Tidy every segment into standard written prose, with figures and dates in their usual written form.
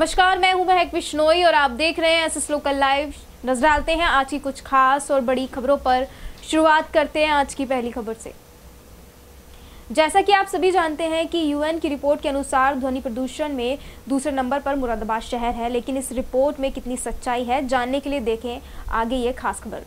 नमस्कार, मैं हूं महक बिश्नोई और आप देख रहे हैं एसएस लोकल लाइव। नजर डालते हैं आज की कुछ खास और बड़ी खबरों पर। शुरुआत करते हैं आज की पहली खबर से। जैसा कि आप सभी जानते हैं कि यूएन की रिपोर्ट के अनुसार ध्वनि प्रदूषण में दूसरे नंबर पर मुरादाबाद शहर है, लेकिन इस रिपोर्ट में कितनी सच्चाई है जानने के लिए देखें आगे ये खास खबर।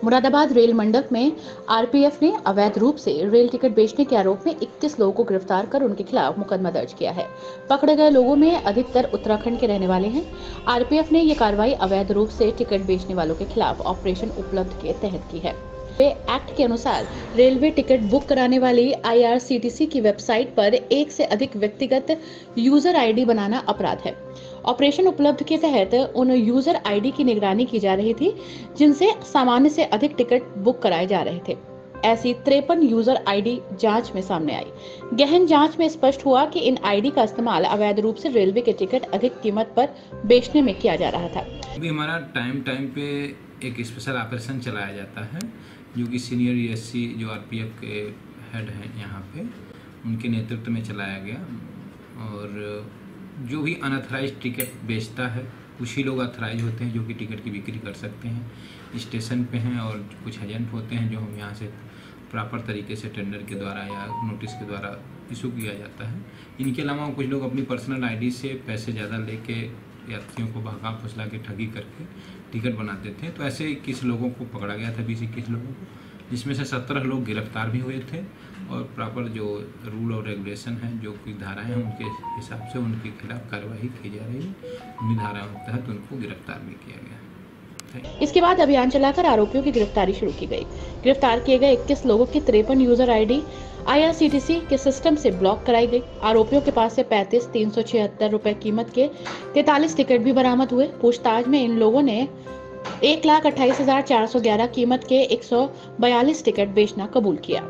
मुरादाबाद रेल मंडप में आरपीएफ ने अवैध रूप से रेल टिकट बेचने के आरोप में 21 लोगों को गिरफ्तार कर उनके खिलाफ मुकदमा दर्ज किया है। पकड़े गए लोगों में अधिकतर उत्तराखंड के रहने वाले हैं। आरपीएफ ने ये कार्रवाई अवैध रूप से टिकट बेचने वालों के खिलाफ ऑपरेशन उपलब्ध के तहत की है। एक्ट के अनुसार रेलवे टिकट बुक कराने वाली आईआरसीटीसी की वेबसाइट पर एक से अधिक व्यक्तिगत यूजर आईडी बनाना अपराध है। ऑपरेशन उपलब्ध के तहत उन यूजर आईडी की निगरानी की जा रही थी जिनसे सामान्य से अधिक टिकट बुक कराए जा रहे थे। ऐसी 53 यूजर आईडी जांच में सामने आई। गहन जांच में स्पष्ट हुआ कि इन आईडी का इस्तेमाल अवैध रूप से रेलवे के टिकट अधिक कीमत पर बेचने में किया जा रहा था। अभी हमारा टाइम पे एक स्पेशल ऑपरेशन चलाया जाता है जो कि सीनियर ईएससी जो आरपीएफ के हेड हैं यहाँ पे, उनके नेतृत्व में चलाया गया। और जो भी अनऑथराइज टिकट बेचता है कुछ ही लोग ऑथराइज होते हैं जो कि टिकट की बिक्री कर सकते हैं, स्टेशन पे हैं, और कुछ एजेंट होते हैं जो हम यहाँ से प्रॉपर तरीके से टेंडर के द्वारा या नोटिस के द्वारा इशू किया जाता है। इनके अलावा कुछ लोग अपनी पर्सनल आईडी से पैसे ज़्यादा लेके यात्रियों को बहका फुसला के ठगी करके टिकट बनाते थे। तो ऐसे 21 लोगों को पकड़ा गया था, 20-21 लोगों को, जिसमें से 17 लोग गिरफ्तार भी हुए थे। और प्रॉपर जो रूल और रेगुलेशन है, जो कुछ धाराएं हैं, उनके हिसाब से उनके खिलाफ कार्रवाई की जा रही है। उन्हीं धाराओं के तहत उनको गिरफ्तार भी किया गया। इसके बाद अभियान चलाकर आरोपियों की गिरफ्तारी शुरू की गई। गिरफ्तार किए गए 21 लोगों की 53 यूजर आईडी आईआरसीटीसी के सिस्टम से ब्लॉक कराई गई। आरोपियों के पास से 35,376 रुपए कीमत के 43 टिकट भी बरामद हुए। पूछताछ में इन लोगों ने 1,28,411 कीमत के 142 टिकट बेचना कबूल किया।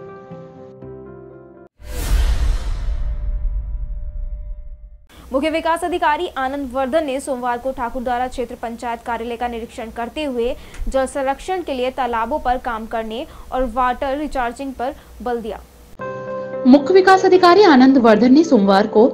मुख्य विकास अधिकारी आनंद वर्धन ने सोमवार को ठाकुरद्वारा क्षेत्र पंचायत कार्यालय का निरीक्षण करते हुए जल संरक्षण के लिए तालाबों पर काम करने और वाटर रिचार्जिंग पर बल दिया। मुख्य विकास अधिकारी आनंद वर्धन ने सोमवार को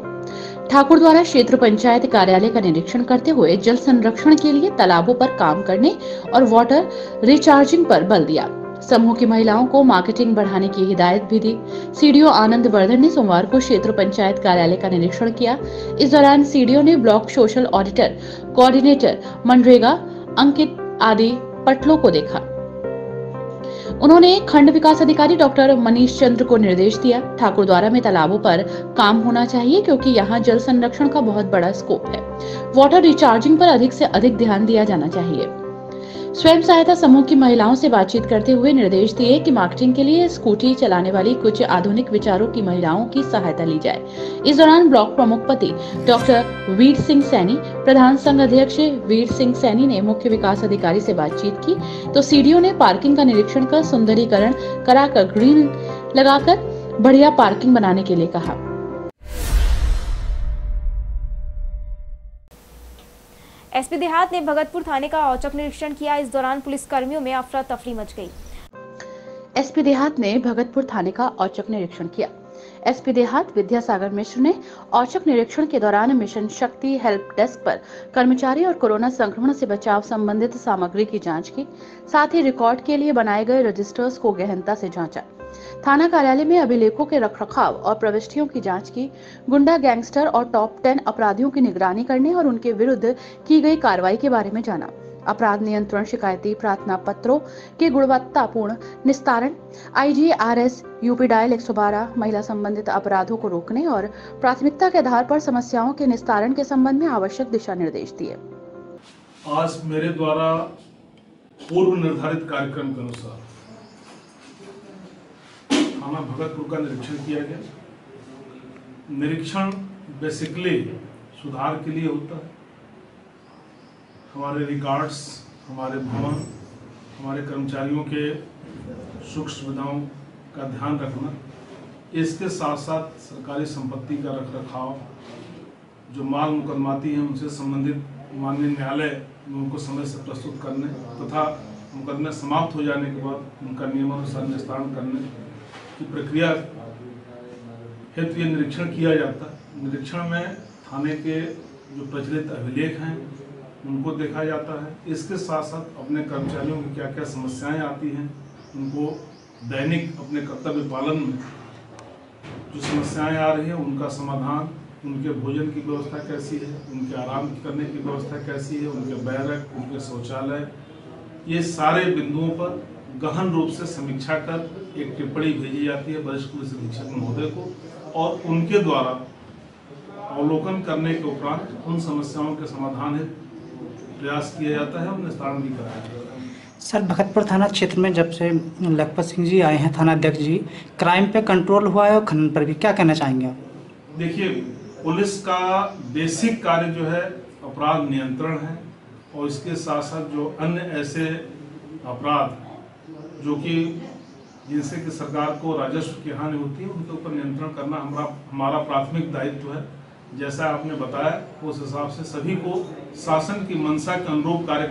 ठाकुरद्वारा क्षेत्र पंचायत कार्यालय का निरीक्षण करते हुए जल संरक्षण के लिए तालाबों पर काम करने और वाटर रिचार्जिंग पर बल दिया। समूह की महिलाओं को मार्केटिंग बढ़ाने की हिदायत भी दी। सीडीओ आनंद वर्धन ने सोमवार को क्षेत्र पंचायत कार्यालय का निरीक्षण किया। इस दौरान सीडीओ ने ब्लॉक सोशल ऑडिटर, कोऑर्डिनेटर, मनरेगा, अंकित आदि पटलों को देखा। उन्होंने खंड विकास अधिकारी डॉक्टर मनीष चंद्र को निर्देश दिया। ठाकुरद्वारा में तालाबों पर काम होना चाहिए क्योंकि यहाँ जल संरक्षण का बहुत बड़ा स्कोप है। वाटर रिचार्जिंग पर अधिक से अधिक ध्यान दिया जाना चाहिए। स्वयं सहायता समूह की महिलाओं से बातचीत करते हुए निर्देश दिए कि मार्केटिंग के लिए स्कूटी चलाने वाली कुछ आधुनिक विचारों की महिलाओं की सहायता ली जाए। इस दौरान ब्लॉक प्रमुख पति डॉक्टर वीर सिंह सैनी, प्रधान संघ अध्यक्ष वीर सिंह सैनी ने मुख्य विकास अधिकारी से बातचीत की तो सीडीओ ने पार्किंग का निरीक्षण कर सुंदरीकरण कराकर ग्रीन लगाकर बढ़िया पार्किंग बनाने के लिए कहा। एसपी देहात ने भगतपुर थाने का औचक निरीक्षण किया। इस दौरान पुलिस कर्मियों में अफरा तफरी मच गई। एसपी देहात ने भगतपुर थाने का औचक निरीक्षण किया। एसपी देहात विद्यासागर मिश्र ने औचक निरीक्षण के दौरान मिशन शक्ति हेल्प डेस्क पर कर्मचारी और कोरोना संक्रमण से बचाव संबंधित सामग्री की जांच की। साथ ही रिकॉर्ड के लिए बनाए गए रजिस्टर्स को गहनता से जांचा। थाना कार्यालय में अभिलेखों के रखरखाव और प्रविष्टियों की जांच की। गुंडा, गैंगस्टर और टॉप 10 अपराधियों की निगरानी करने और उनके विरुद्ध की गई कार्रवाई के बारे में जाना। अपराध नियंत्रण शिकायती प्रार्थना पत्रों के गुणवत्तापूर्ण निस्तारण, आईजीआरएस, यूपी डायल 112, महिला संबंधित अपराधों को रोकने और प्राथमिकता के आधार पर समस्याओं के निस्तारण के संबंध में आवश्यक दिशा निर्देश दिए। आज मेरे द्वारा पूर्व निर्धारित कार्यक्रम के अनुसार थाना भगतपुर का निरीक्षण किया गया। निरीक्षण बेसिकली सुधार के लिए होता है। हमारे रिकॉर्ड्स, हमारे भवन, हमारे कर्मचारियों के सुख सुविधाओं का ध्यान रखना, इसके साथ साथ सरकारी संपत्ति का रखरखाव, जो माल मुकदमाती हैं उनसे संबंधित माननीय न्यायालय में उनको समय से प्रस्तुत करने तथा मुकदमे समाप्त हो जाने के बाद उनका नियमानुसार निस्तारण करने की प्रक्रिया हेतु ये निरीक्षण किया जाता है। निरीक्षण में थाने के जो प्रचलित अभिलेख हैं उनको देखा जाता है। इसके साथ साथ अपने कर्मचारियों की क्या क्या समस्याएं आती हैं, उनको दैनिक अपने कर्तव्य पालन में जो समस्याएं आ रही हैं उनका समाधान, उनके भोजन की व्यवस्था कैसी है, उनके आराम करने की व्यवस्था कैसी है, उनके बैरक, उनके शौचालय, ये सारे बिंदुओं पर गहन रूप से समीक्षा कर एक टिप्पणी भेजी जाती है वरिष्ठ पुलिस अधीक्षक महोदय को, और उनके द्वारा अवलोकन करने के उपरांत उन समस्याओं के समाधान हेतु प्रयास किया जाता है और निस्तारण भी कराया जाता है। सर, भगतपुर थाना क्षेत्र में जब से लखपत सिंह जी आए हैं थाना अध्यक्ष जी, क्राइम पे कंट्रोल हुआ है और खनन पर भी, क्या कहना चाहेंगे आप? देखिए, पुलिस का बेसिक कार्य जो है अपराध नियंत्रण है, और इसके साथ साथ जो अन्य ऐसे अपराध जो कि जिनसे कि सरकार को राजस्व की हानि होती है उनके ऊपर नियंत्रण करना हमारा प्राथमिक दायित्व है। जैसा आपने बताया उस हिसाब से सभी को शासन की मंशा के अनुरूप कार्य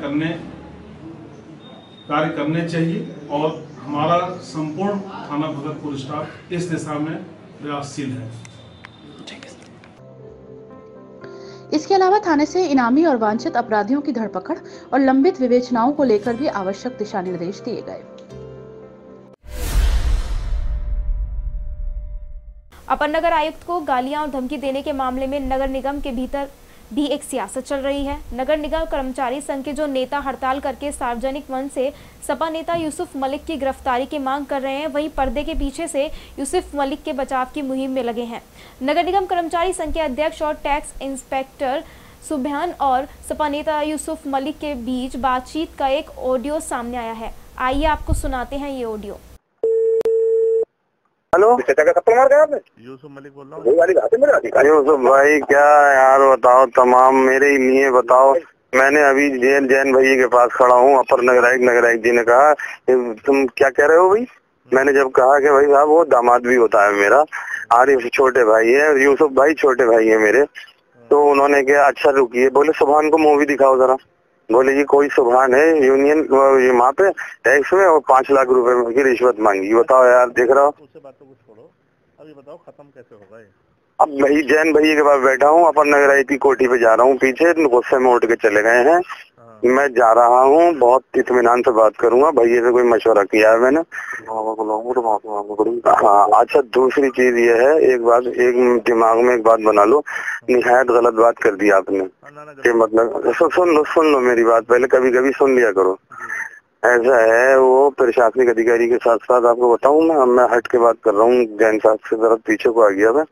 करने चाहिए, और हमारा संपूर्ण थाना भगतपुर स्टाफ इस दिशा में प्रयासशील है। इसके अलावा थाने से इनामी और वांछित अपराधियों की धरपकड़ और लंबित विवेचनाओं को लेकर भी आवश्यक दिशा निर्देश दिए गए। अपर नगर आयुक्त को गालियां और धमकी देने के मामले में नगर निगम के भीतर भी एक सियासत चल रही है। नगर निगम कर्मचारी संघ के जो नेता हड़ताल करके सार्वजनिक मंच से सपा नेता यूसुफ मलिक की गिरफ्तारी की मांग कर रहे हैं, वहीं पर्दे के पीछे से यूसुफ मलिक के बचाव की मुहिम में लगे हैं। नगर निगम कर्मचारी संघ के अध्यक्ष और टैक्स इंस्पेक्टर सुबहान और सपा नेता यूसुफ मलिक के बीच बातचीत का एक ऑडियो सामने आया है। आइए आपको सुनाते हैं ये ऑडियो। हेलो, थप्पड़ मार गया आपने? यूसुफ मलिक बोल रहा हूँ। यूसुफ भाई, क्या यार बताओ, तमाम मेरे ही लिए बताओ। मैंने अभी जैन भैया के पास खड़ा हूँ, अपर नगरायुक्त जी ने कहा तुम क्या कह रहे हो भाई? मैंने जब कहा कि भाई साहब वो दामाद भी होता है मेरा, आरिफ छोटे भाई है, यूसुफ भाई छोटे भाई है मेरे, तो उन्होंने कहा अच्छा रुकिए, बोले सुबहान को मूवी दिखाओ जरा। बोले जी कोई सुबहान है यूनियन वहाँ पे टैक्स में, और 5 लाख रुपए की रिश्वत मांगी। बताओ यार, देख रहा हो। उससे बातों को छोड़ो, अभी बताओ खत्म कैसे होगा ये? अब भाई जैन भैया के पास बैठा हूँ, अपन नगरायुक्त की कोठी पे जा रहा हूँ, पीछे गुस्से में उठ के चले गए हैं। मैं जा रहा हूँ, बहुत इत्मीनान से बात करूंगा, भैया से कोई मशवरा किया है मैंने। हाँ अच्छा, दूसरी चीज ये है, एक दिमाग में एक बात बना लो, निहायत गलत बात कर दी आपने कि मतलब सुन लो मेरी बात, पहले कभी कभी सुन लिया करो। ऐसा है, वो प्रशासनिक अधिकारी के साथ साथ आपको बताऊं मैं हट के बात कर रहा हूँ, जैन साहब से तरफ पीछे को आ गया मैं।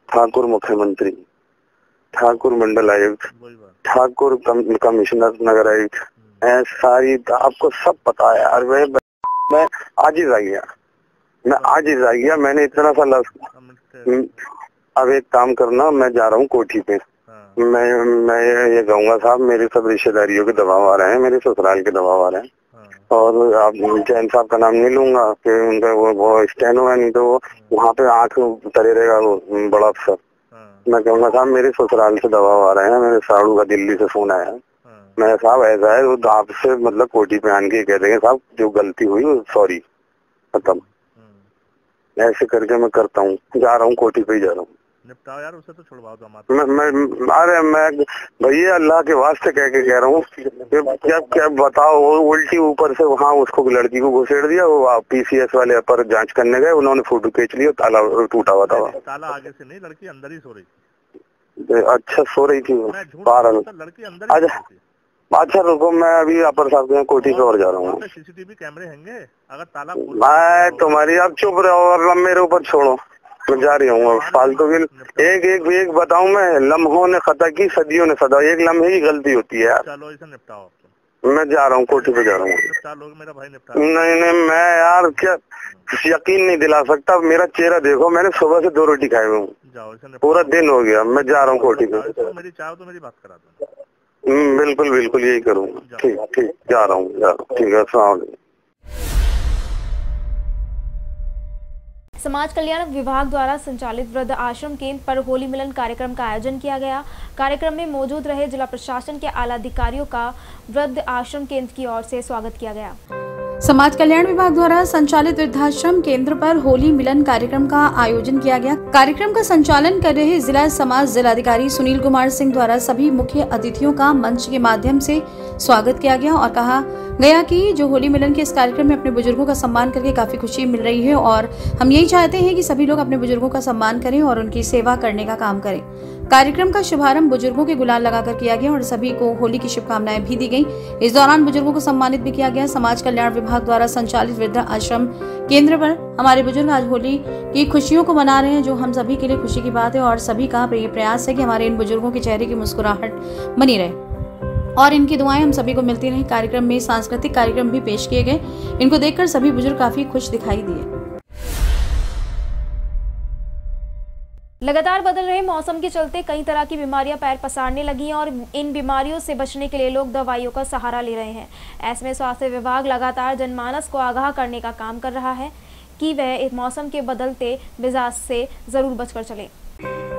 ठाकुर मुख्यमंत्री, ठाकुर मंडल आयुक्त, ठाकुर कमिश्नर नगर आयुक्त, सारी आपको सब पता है यार। मैं आजिज आ गया, मैंने इतना सा अब एक काम करना, मैं जा रहा हूँ कोठी पे। मैं ये कहूँगा साहब, मेरे सब रिश्तेदारियों के दबाव आ रहे हैं, मेरे ससुराल के दबाव आ रहे हैं, और आप जैन साहब का नाम नहीं लूंगा कि उनका वो स्टैंड होगा, नहीं तो वो वहाँ पे आंख उतरे रहेगा वो बड़ा अफसर। मैं कहूँगा साहब मेरे ससुराल से दबाव आ रहे हैं, मेरे साड़ू का दिल्ली से फोन आया है। मैं साहब ऐसा है, वो आपसे मतलब कोठी पे आन के कह देंगे साहब जो गलती हुई सॉरी, खत्म। ऐसे करके मैं करता हूँ, जा रहा हूँ कोठी पे ही जा रहा हूँ। निपटाओ यार, उसे तो छुड़वाओ तो मैं भैया अल्लाह के वास्ते कह के कह रहा हूँ, क्या बताओ, वो उल्टी ऊपर से वहाँ उसको लड़की को घुसेड़ दिया, वो PCS वाले पर जांच करने गए, उन्होंने फोटो खींच लिया, ताला टूटा हुआ था। ताला आगे से नहीं, लड़की अंदर ही सो रही थी। अच्छा, सो रही थी वो 12 में? लड़की अंदर। अच्छा रुको, मैं अभी अपर साहब के कोठी पे और जा रहा हूँ। CCTV कैमरे होंगे, अगर ताला मैं तुम्हारी आप चुप रहो और मेरे ऊपर छोड़ो, मैं जा रही हूँ फालतू की। एक बताऊं मैं, लम्हों ने खता की सदियों ने सदा, एक लम्हे की गलती होती है यार। चलो इसे निपटाओ। मैं जा रहा हूँ कोठी पे जा रहा हूँ। मेरा भाई निपटा। नहीं मैं यार क्या यकीन नहीं दिला सकता, मेरा चेहरा देखो, मैंने सुबह से 2 रोटी खाए हुए हूँ, पूरा दिन हो गया। मैं जा रहा हूँ कोठी पे। मेरी चाहो तो मेरी बात करा दो। बिल्कुल यही करूँगा। ठीक जा रहा हूँ, ठीक है, अस्सलाम वालेकुम। समाज कल्याण विभाग द्वारा संचालित वृद्ध आश्रम केंद्र पर होली मिलन कार्यक्रम का आयोजन किया गया। कार्यक्रम में मौजूद रहे जिला प्रशासन के आला अधिकारियों का वृद्ध आश्रम केंद्र की ओर से स्वागत किया गया। समाज कल्याण विभाग द्वारा संचालित वृद्धाश्रम केंद्र पर होली मिलन कार्यक्रम का आयोजन किया गया। कार्यक्रम का संचालन कर रहे जिला समाज जिलाधिकारी सुनील कुमार सिंह द्वारा सभी मुख्य अतिथियों का मंच के माध्यम से स्वागत किया गया और कहा गया कि जो होली मिलन के इस कार्यक्रम में अपने बुजुर्गों का सम्मान करके काफी खुशी मिल रही है और हम यही चाहते हैं कि सभी लोग अपने बुजुर्गों का सम्मान करें और उनकी सेवा करने का काम करें। कार्यक्रम का शुभारंभ बुजुर्गों के गुलाल लगाकर किया गया और सभी को होली की शुभकामनाएं भी दी गई। इस दौरान बुजुर्गों को सम्मानित भी किया गया। समाज कल्याण विभाग द्वारा संचालित वृद्धाश्रम केंद्र पर हमारे बुजुर्ग आज होली की खुशियों को मना रहे हैं, जो हम सभी के लिए खुशी की बात है और सभी का प्रयास है कि हमारे इन बुजुर्गों के चेहरे की मुस्कुराहट बनी रहे और इनकी दुआएं हम सभी को मिलती रही। कार्यक्रम में सांस्कृतिक कार्यक्रम भी पेश किए गए। इनको देखकर सभी बुजुर्ग काफी खुश दिखाई दिए। लगातार बदल रहे मौसम के चलते कई तरह की बीमारियां पैर पसारने लगी हैं और इन बीमारियों से बचने के लिए लोग दवाइयों का सहारा ले रहे हैं। ऐसे में स्वास्थ्य विभाग लगातार जनमानस को आगाह करने का काम कर रहा है कि वह इस मौसम के बदलते मिजाज से जरूर बचकर चले।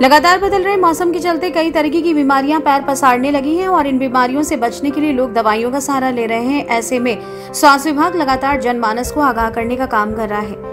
लगातार बदल रहे मौसम के चलते कई तरीके की बीमारियां पैर पसारने लगी हैं और इन बीमारियों से बचने के लिए लोग दवाइयों का सहारा ले रहे हैं। ऐसे में स्वास्थ्य विभाग लगातार जनमानस को आगाह करने का काम कर रहा है।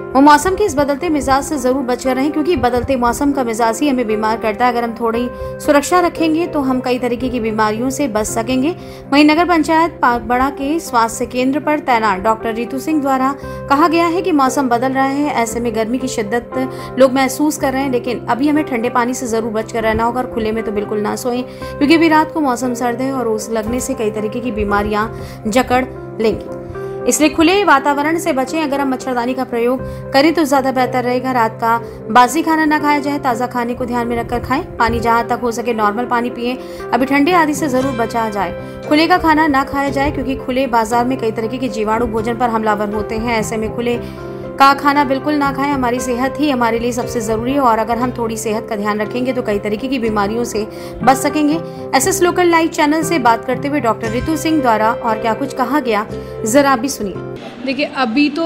वो मौसम के इस बदलते मिजाज से जरूर बचकर रहें क्योंकि बदलते मौसम का मिजाज ही हमें बीमार करता है। अगर हम थोड़ी सुरक्षा रखेंगे तो हम कई तरीके की बीमारियों से बच सकेंगे। वहीं नगर पंचायत पाकबड़ा के स्वास्थ्य केंद्र पर तैनात डॉक्टर रितु सिंह द्वारा कहा गया है कि मौसम बदल रहा है, ऐसे में गर्मी की शिद्दत लोग महसूस कर रहे हैं, लेकिन अभी हमें ठंडे पानी से जरूर बचकर रहना होगा और खुले में तो बिल्कुल ना सोएं क्योंकि अभी रात को मौसम सर्द है और ओस लगने से कई तरीके की बीमारियां जकड़ लेंगी। इसलिए खुले वातावरण से बचें। अगर हम मच्छरदानी का प्रयोग करें तो ज्यादा बेहतर रहेगा। रात का बासी खाना ना खाया जाए, ताज़ा खाने को ध्यान में रखकर खाएं। पानी जहां तक हो सके नॉर्मल पानी पिएं। अभी ठंडे आदि से जरूर बचा जाए। खुले का खाना ना खाया जाए क्योंकि खुले बाजार में कई तरीके के जीवाणु भोजन पर हमलावर होते हैं। ऐसे में खुले का खाना बिल्कुल ना खाएं। हमारी सेहत ही हमारे लिए सबसे जरूरी है और अगर हम थोड़ी सेहत का ध्यान रखेंगे तो कई तरीके की बीमारियों से बच सकेंगे। एसएस लोकल लाइव चैनल से बात करते हुए डॉक्टर रितु सिंह द्वारा और क्या कुछ कहा गया, जरा भी सुनिए। देखिए, अभी तो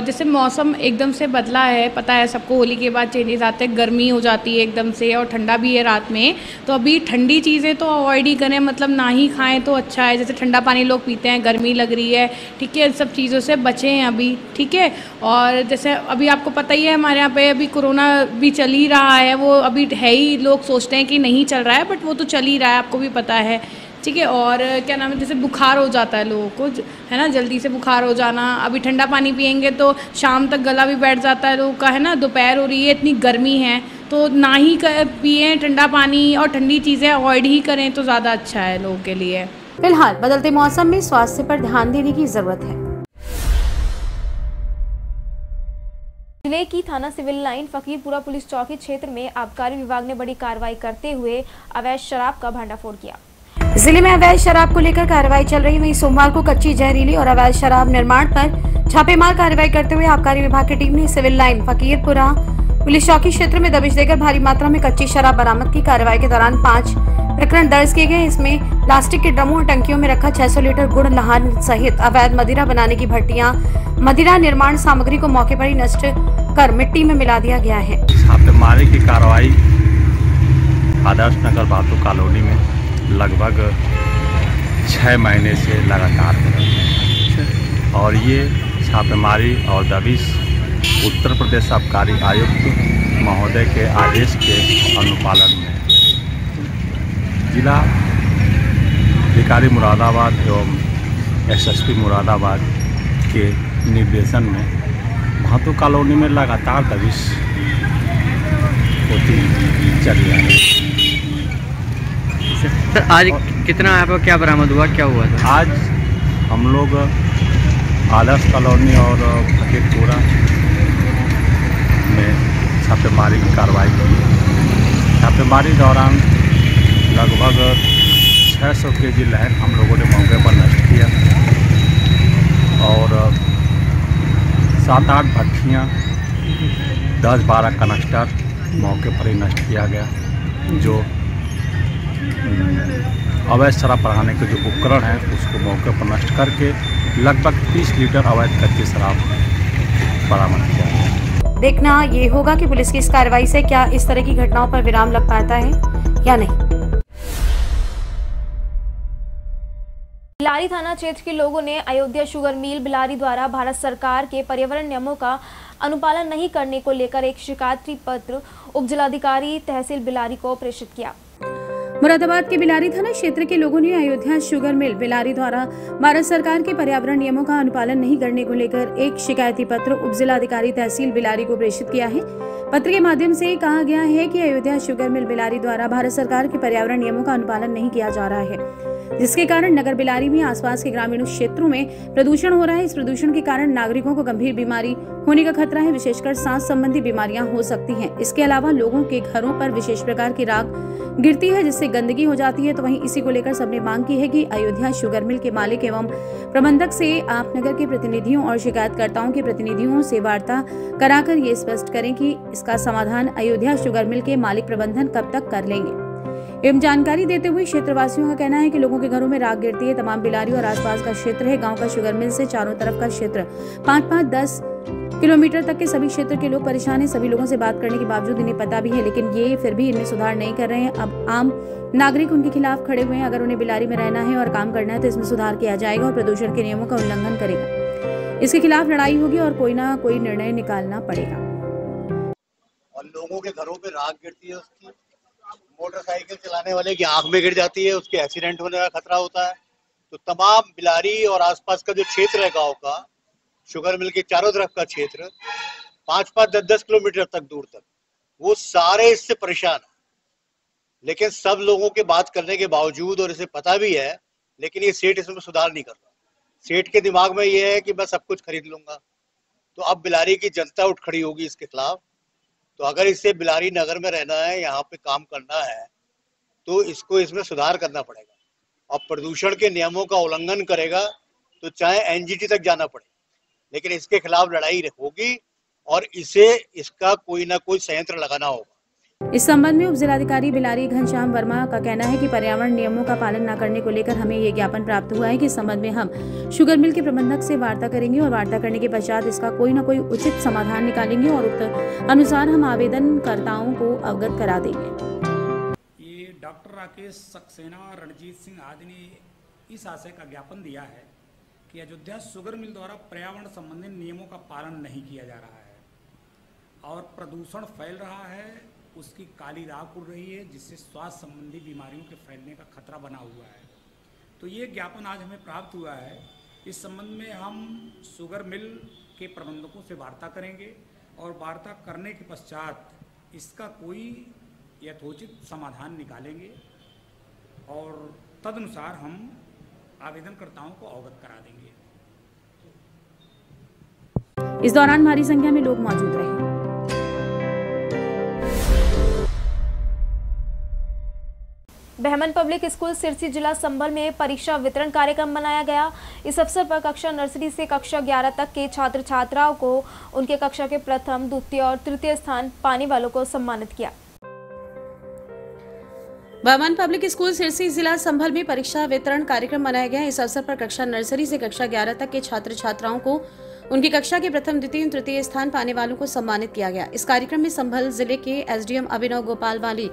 जैसे मौसम एकदम से बदला है, पता है सबको, होली के बाद चेंजेस आते हैं, गर्मी हो जाती है एकदम से और ठंडा भी है रात में, तो अभी ठंडी चीज़ें तो अवॉइड ही करें, मतलब ना ही खाएं तो अच्छा है। जैसे ठंडा पानी लोग पीते हैं, गर्मी लग रही है, ठीक है, सब चीज़ों से बचें अभी, ठीक है। और जैसे अभी आपको पता ही है हमारे यहाँ पे अभी कोरोना भी चल ही रहा है, वो अभी है ही, लोग सोचते हैं कि नहीं चल रहा है बट वो तो चल ही रहा है, आपको भी पता है, ठीक है। और क्या नाम है, जैसे बुखार हो जाता है लोगों को, है ना, जल्दी से बुखार हो जाना। अभी ठंडा पानी पियेंगे तो शाम तक गला भी बैठ जाता है लोगों का, है ना। दोपहर हो रही है, इतनी गर्मी है, तो ना ही पिएं ठंडा पानी और ठंडी चीज़ें अवॉइड ही करें तो ज़्यादा अच्छा है लोगों के लिए। फिलहाल बदलते मौसम में स्वास्थ्य पर ध्यान देने की जरूरत है। जिले की थाना सिविल लाइन फकीरपुरा पुलिस चौकी क्षेत्र में आबकारी विभाग ने बड़ी कार्रवाई करते हुए अवैध शराब का भंडाफोड़ किया। जिले में अवैध शराब को लेकर कार्रवाई चल रही। वहीं सोमवार को कच्ची, जहरीली और अवैध शराब निर्माण पर छापेमार कार्रवाई करते हुए आबकारी विभाग की टीम ने सिविल लाइन फकीरपुरा पुलिस चौकी क्षेत्र में दबिश देकर भारी मात्रा में कच्ची शराब बरामद की। कार्रवाई के दौरान 5 प्रकरण दर्ज किए गए। इसमें प्लास्टिक के ड्रमों और टंकियों में रखा 600 लीटर गुड़ लहान सहित अवैध मदिरा बनाने की भट्टियां, मदिरा निर्माण सामग्री को मौके पर ही नष्ट कर मिट्टी में मिला दिया गया है। छापेमारी की कार्रवाई आदर्श नगर बातू कॉलोनी में लगभग 6 महीने से लगातार हो रही है और ये छापेमारी और दबिश उत्तर प्रदेश आबकारी आयुक्त महोदय के आदेश के अनुपालन में जिला अधिकारी मुरादाबाद एवं एसएसपी मुरादाबाद के निर्देशन में भातू कॉलोनी में लगातार दबिश होती चली आ रही है। सर, आज कितना यहाँ पर क्या बरामद हुआ, क्या हुआ था? आज हम लोग आदर्श कॉलोनी और फकीरपुरा में छापेमारी की कार्रवाई की। छापेमारी दौरान लगभग 600 केजी लहर हम लोगों ने मौके पर नष्ट किया और 7-8 भट्टियाँ, 10-12 कनस्टर मौके पर ही नष्ट किया गया। जो अवैध शराब बढ़ाने के जो उपकरण हैं उसको मौके पर नष्ट करके लगभग 30 लीटर अवैध कच्ची शराब बरामद किया गया। देखना ये होगा कि पुलिस की इस कार्रवाई से क्या इस तरह की घटनाओं पर विराम लग पाता है या नहीं। बिलारी थाना क्षेत्र के लोगों ने अयोध्या शुगर मिल बिलारी द्वारा भारत सरकार के पर्यावरण नियमों का अनुपालन नहीं करने को लेकर एक शिकायती पत्र उप जिलाधिकारी तहसील बिलारी को प्रेषित किया। मुरादाबाद के बिलारी थाना क्षेत्र के लोगों ने अयोध्या शुगर मिल बिलारी द्वारा भारत सरकार के पर्यावरण नियमों का अनुपालन नहीं करने को लेकर एक शिकायती पत्र उप जिलाधिकारी तहसील बिलारी को प्रेषित किया है। पत्र के माध्यम से कहा गया है कि अयोध्या शुगर मिल बिलारी द्वारा भारत सरकार के पर्यावरण नियमों का अनुपालन नहीं किया जा रहा है, जिसके कारण नगर बिलारी में आसपास के ग्रामीण क्षेत्रों में प्रदूषण हो रहा है। इस प्रदूषण के कारण नागरिकों को गंभीर बीमारी होने का खतरा है, विशेषकर सांस संबंधी बीमारियां हो सकती हैं। इसके अलावा लोगों के घरों पर विशेष प्रकार की राख गिरती है, जिससे गंदगी हो जाती है। तो वहीं इसी को लेकर सबने मांग की है कि अयोध्या शुगर मिल के मालिक एवं प्रबंधक से आप नगर के प्रतिनिधियों और शिकायतकर्ताओं के प्रतिनिधियों से वार्ता कराकर ये स्पष्ट करें कि इसका समाधान अयोध्या शुगर मिल के मालिक प्रबंधन कब तक कर लेंगे। एवं जानकारी देते हुए क्षेत्रवासियों का कहना है कि लोगों के घरों में राख गिरती है। तमाम बिलारी और आसपास का क्षेत्र है। गांव का शुगर मिल से चारों तरफ का क्षेत्र 5-10 किलोमीटर तक के सभी क्षेत्र के लोग परेशान हैं। सभी लोगों से बात करने के बावजूद इन्हें पता भी है, लेकिन ये फिर भी इनमें सुधार नहीं कर रहे हैं। अब आम नागरिक उनके खिलाफ खड़े हुए हैं। अगर उन्हें बिलारी में रहना है और काम करना है तो इसमें सुधार किया जाएगा और प्रदूषण के नियमों का उल्लंघन करेगा। इसके खिलाफ लड़ाई होगी और कोई ना कोई निर्णय निकालना पड़ेगा। और लोगों के घरों पे राख गिरती है, उसकी मोटरसाइकिल चलाने वाले की आंख में गिर जाती है, उसके एक्सीडेंट होने का खतरा होता है। तो तमाम बिलारी और आसपास का जो क्षेत्र है गांव का, शुगर मिल के चारों तरफ का क्षेत्र 5-10 किलोमीटर तक दूर तक, वो सारे इससे परेशान है। लेकिन सब लोगों के बात करने के बावजूद और इसे पता भी है, लेकिन ये सेठ इसमें सुधार नहीं कर रहा। सेठ के दिमाग में ये है कि मैं सब कुछ खरीद लूंगा। तो अब बिलारी की जनता उठ खड़ी होगी इसके खिलाफ। तो अगर इसे बिलारी नगर में रहना है, यहाँ पे काम करना है, तो इसको इसमें सुधार करना पड़ेगा। और प्रदूषण के नियमों का उल्लंघन करेगा तो चाहे एनजीटी तक जाना पड़े, लेकिन इसके खिलाफ लड़ाई होगी और इसका कोई ना कोई संयंत्र लगाना होगा। इस संबंध में उप जिलाधिकारी बिलारी घनश्याम वर्मा का कहना है कि पर्यावरण नियमों का पालन न करने को लेकर हमें ये ज्ञापन प्राप्त हुआ है कि इस संबंध में हम शुगर मिल के प्रबंधक से वार्ता करेंगे और वार्ता करने के पश्चात इसका कोई न कोई उचित समाधान निकालेंगे और उस अनुसार हम आवेदनकर्ताओं को अवगत करा देंगे। ये डॉक्टर राकेश सक्सेना, रणजीत सिंह आदि ने इस आशय का ज्ञापन दिया है कि अयोध्या शुगर मिल द्वारा पर्यावरण संबंधी नियमों का पालन नहीं किया जा रहा है और प्रदूषण फैल रहा है, उसकी काली राख उड़ रही है, जिससे स्वास्थ्य संबंधी बीमारियों के फैलने का खतरा बना हुआ है। तो ये ज्ञापन आज हमें प्राप्त हुआ है। इस संबंध में हम शुगर मिल के प्रबंधकों से वार्ता करेंगे और वार्ता करने के पश्चात इसका कोई यथोचित समाधान निकालेंगे और तदनुसार हम आवेदनकर्ताओं को अवगत करा देंगे। इस दौरान भारी संख्या में लोग मौजूद रहे। बहमन पब्लिक स्कूल सिरसी जिला संभल में परीक्षा वितरण कार्यक्रम मनाया गया। इस अवसर पर कक्षा नर्सरी से कक्षा 11 तक के छात्र छात्राओं को उनके कक्षा के प्रथम, द्वितीय और तृतीय स्थान पाने वालों को सम्मानित किया। बहमन पब्लिक स्कूल सिरसी जिला संभल में परीक्षा वितरण कार्यक्रम मनाया गया। इस अवसर पर कक्षा नर्सरी से कक्षा 11 तक के छात्र छात्राओं को उनकी कक्षा के प्रथम, द्वितीय और तृतीय स्थान पाने वालों को सम्मानित किया गया। इस कार्यक्रम में संभल जिले के एसडीएम अभिनव गोपाल वाली,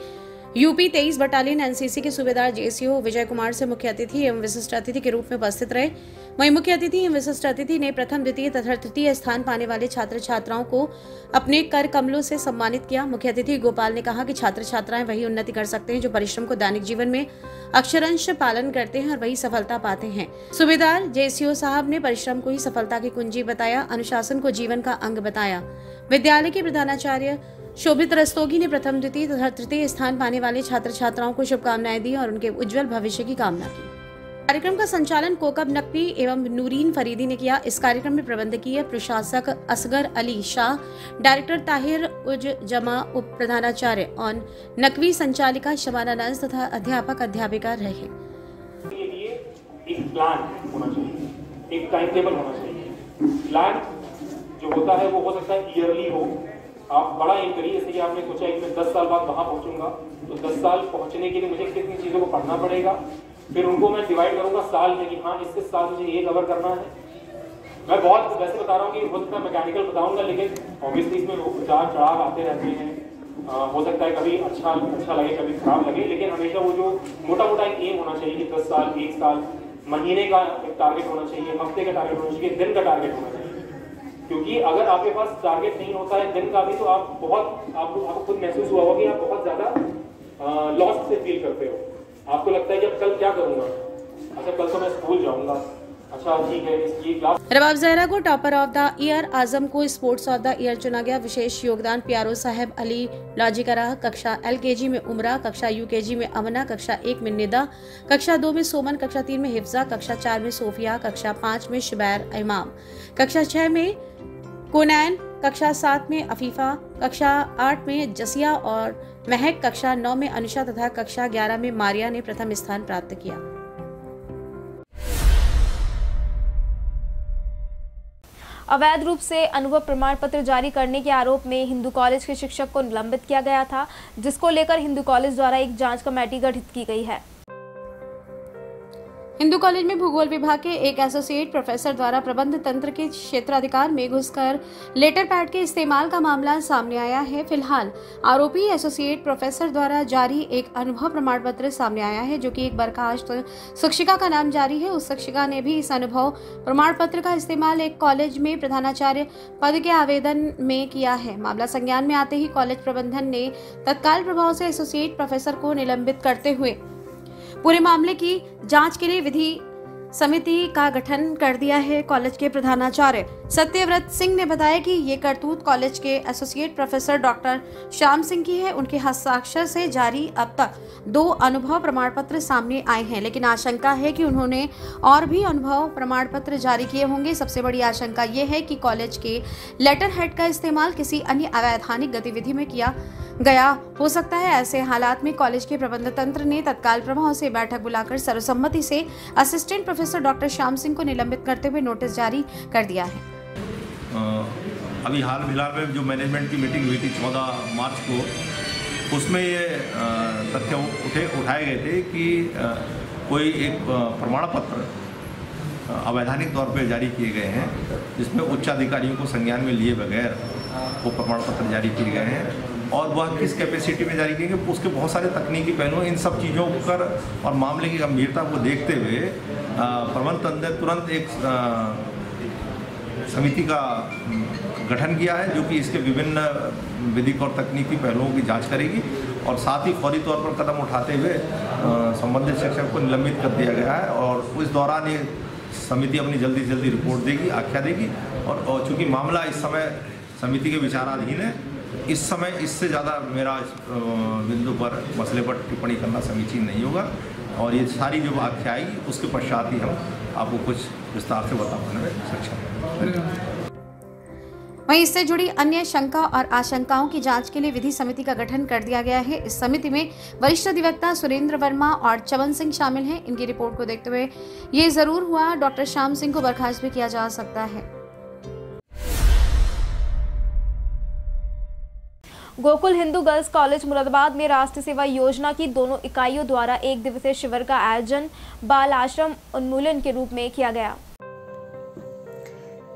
यूपी 23 बटालियन एनसीसी के सूबेदार जेसीओ विजय कुमार से मुख्य अतिथि एवं विशिष्ट अतिथि के रूप में उपस्थित रहे। वहीं मुख्य अतिथि एवं विशिष्ट अतिथि ने प्रथम, द्वितीय तथा तृतीय स्थान पाने वाले छात्र छात्राओं को अपने कर कमलों से सम्मानित किया। मुख्य अतिथि गोपाल ने कहा कि छात्र छात्राएं वही उन्नति कर सकते हैं जो परिश्रम को दैनिक जीवन में अक्षरंश पालन करते हैं और वही सफलता पाते हैं। सूबेदार जेसीओ साहब ने परिश्रम को ही सफलता की कुंजी बताया, अनुशासन को जीवन का अंग बताया। विद्यालय के प्रधानाचार्य शोभित रस्तोगी ने प्रथम, द्वितीय तथा तृतीय स्थान पाने वाले छात्र छात्राओं को शुभकामनाएं दी और उनके उज्जवल भविष्य की कामना की। कार्यक्रम का संचालन कोकब नकवी एवं नूरीन फरीदी ने किया। इस कार्यक्रम में प्रबंधकीय प्रशासक असगर अली शाह, डायरेक्टर ताहिर उज जमा, उप प्रधानाचार्य और नकवी संचालिका शबाना नाज तथा अध्यापक अध्यापिका रहे। एक प्लान होना चाहिए, एक टाइम टेबल होना चाहिए। प्लान जो होता है वो हो सकता है ईयरली हो। आप बड़ा एम करिए, जैसे कि आपने सोचा कि मैं 10 साल बाद वहाँ पहुँचूंगा, तो 10 साल पहुँचने के लिए मुझे कितनी चीज़ों को पढ़ना पड़ेगा, फिर उनको मैं डिवाइड करूँगा साल में कि हाँ इसके साल मुझे ये कवर करना है। मैं बहुत वैसे बता रहा हूँ कि हो सकता है मैकेनिकल बताऊँगा, लेकिन ऑब्वियसली इसमें उतार चढ़ाव आते रहते हैं। हो सकता है कभी अच्छा लगे, कभी खराब लगे, लेकिन हमेशा वो जो मोटा मोटा एक एम होना चाहिए कि 10 साल, 1 साल महीने का एक टारगेट होना चाहिए, हफ्ते का टारगेट होना चाहिए, दिन का टारगेट होना चाहिए। क्योंकि अगर आपके पास टारगेट नहीं होता है दिन का भी, तो आप बहुत आपको खुद महसूस हुआ होगा कि आप बहुत ज्यादा लॉस से फील करते हो। आपको लगता है कि अब कल क्या करूंगा, अच्छा कल तो मैं स्कूल जाऊंगा, अच्छा ठीक है ये क्लास। रबाब जहरा को टॉपर ऑफ द ईयर, आजम को स्पोर्ट्स ऑफ द ईयर चुना गया। विशेष योगदान पियारो साहब अली लाजिकरा, कक्षा LKG में उमरा, कक्षा UKG में अमना, कक्षा 1 में निदा, कक्षा 2 में सोमन, कक्षा 3 में हिफ्जा, कक्षा 4 में सोफिया, कक्षा 5 में शुबैर इमाम, कक्षा 6 में कुनैन, कक्षा 7 में अफीफा, कक्षा 8 में जसिया और महक, कक्षा 9 में अनुषा तथा कक्षा 11 में मारिया ने प्रथम स्थान प्राप्त किया। अवैध रूप से अनुभव प्रमाण पत्र जारी करने के आरोप में हिंदू कॉलेज के शिक्षक को निलंबित किया गया था, जिसको लेकर हिंदू कॉलेज द्वारा एक जांच कमेटी गठित की गई है। हिंदू कॉलेज में भूगोल विभाग के एक एसोसिएट प्रोफेसर द्वारा प्रबंध तंत्र के क्षेत्राधिकार में घुसकर लेटर पैड के इस्तेमाल का मामला सामने आया है। फिलहाल आरोपी एसोसिएट प्रोफेसर द्वारा जारी एक अनुभव प्रमाण पत्र सामने आया है, जो कि एक बर्खास्त शिक्षिका का नाम जारी है। उस शिक्षिका ने भी इस अनुभव प्रमाण पत्र का इस्तेमाल एक कॉलेज में प्रधानाचार्य पद के आवेदन में किया है। मामला संज्ञान में आते ही कॉलेज प्रबंधन ने तत्काल प्रभाव से एसोसिएट प्रोफेसर को निलंबित करते हुए पूरे मामले की जांच के लिए विधि समिति का गठन कर दिया है। कॉलेज के प्रधानाचार्य सत्यव्रत सिंह ने बताया कि ये करतूत कॉलेज के associate professor doctor Shyam Singh की है। उनके हस्ताक्षर से जारी अब तक 2 अनुभव प्रमाण पत्र सामने आए हैं, लेकिन आशंका है कि उन्होंने और भी अनुभव प्रमाण पत्र जारी किए होंगे। सबसे बड़ी आशंका ये है कि कॉलेज के लेटर हेड का इस्तेमाल किसी अन्य अवैधानिक गतिविधि में किया गया हो सकता है। ऐसे हालात में कॉलेज के प्रबंध तंत्र ने तत्काल प्रभाव से बैठक बुलाकर सर्वसम्मति से assistant professor doctor Shyam Singh को निलंबित करते हुए नोटिस जारी कर दिया है। अभी हाल फिलहाल में जो मैनेजमेंट की मीटिंग हुई थी 14 मार्च को, उसमें ये तथ्य उठाए गए थे कि कोई एक प्रमाण पत्र अवैधानिक तौर पर जारी किए गए हैं, जिसमें उच्च अधिकारियों को संज्ञान में लिए बगैर वो प्रमाण पत्र जारी किए गए हैं। और वह किस कैपेसिटी में जारी किए गए, उसके बहुत सारे तकनीकी पहलू, इन सब चीज़ों पर और मामले की गंभीरता को देखते हुए प्रबंध तंत्र ने तुरंत एक समिति का गठन किया है, जो कि इसके विभिन्न विधिक और तकनीकी पहलुओं की जांच करेगी और साथ ही फौरी तौर पर कदम उठाते हुए संबंधित शिक्षक को निलंबित कर दिया गया है। और उस दौरान ये समिति अपनी जल्दी से जल्दी रिपोर्ट देगी, आख्या देगी। और चूँकि मामला इस समय समिति के विचाराधीन है, इस समय इससे ज़्यादा मेरा इस बिंदु पर मसले पर टिप्पणी करना समीचीन नहीं होगा। और ये सारी जो आख्या आई उसके पश्चात ही हम आपको कुछ विस्तार से बता पाने में सक्षम हैं। वहीं इससे जुड़ी अन्य शंका और आशंकाओं की जांच के लिए विधि समिति का गठन कर दिया गया है। इस समिति में वरिष्ठ अधिवक्ता सुरेंद्र वर्मा और चवन सिंह शामिल हैं। इनकी रिपोर्ट को देखते हुए ये जरूर हुआ डॉक्टर श्याम सिंह को बर्खास्त भी किया जा सकता है। गोकुल हिंदू गर्ल्स कॉलेज मुरादाबाद में राष्ट्रीय सेवा योजना की दोनों इकाइयों द्वारा 1 दिवसीय शिविर का आयोजन बाल आश्रम उन्मूलन के रूप में किया गया।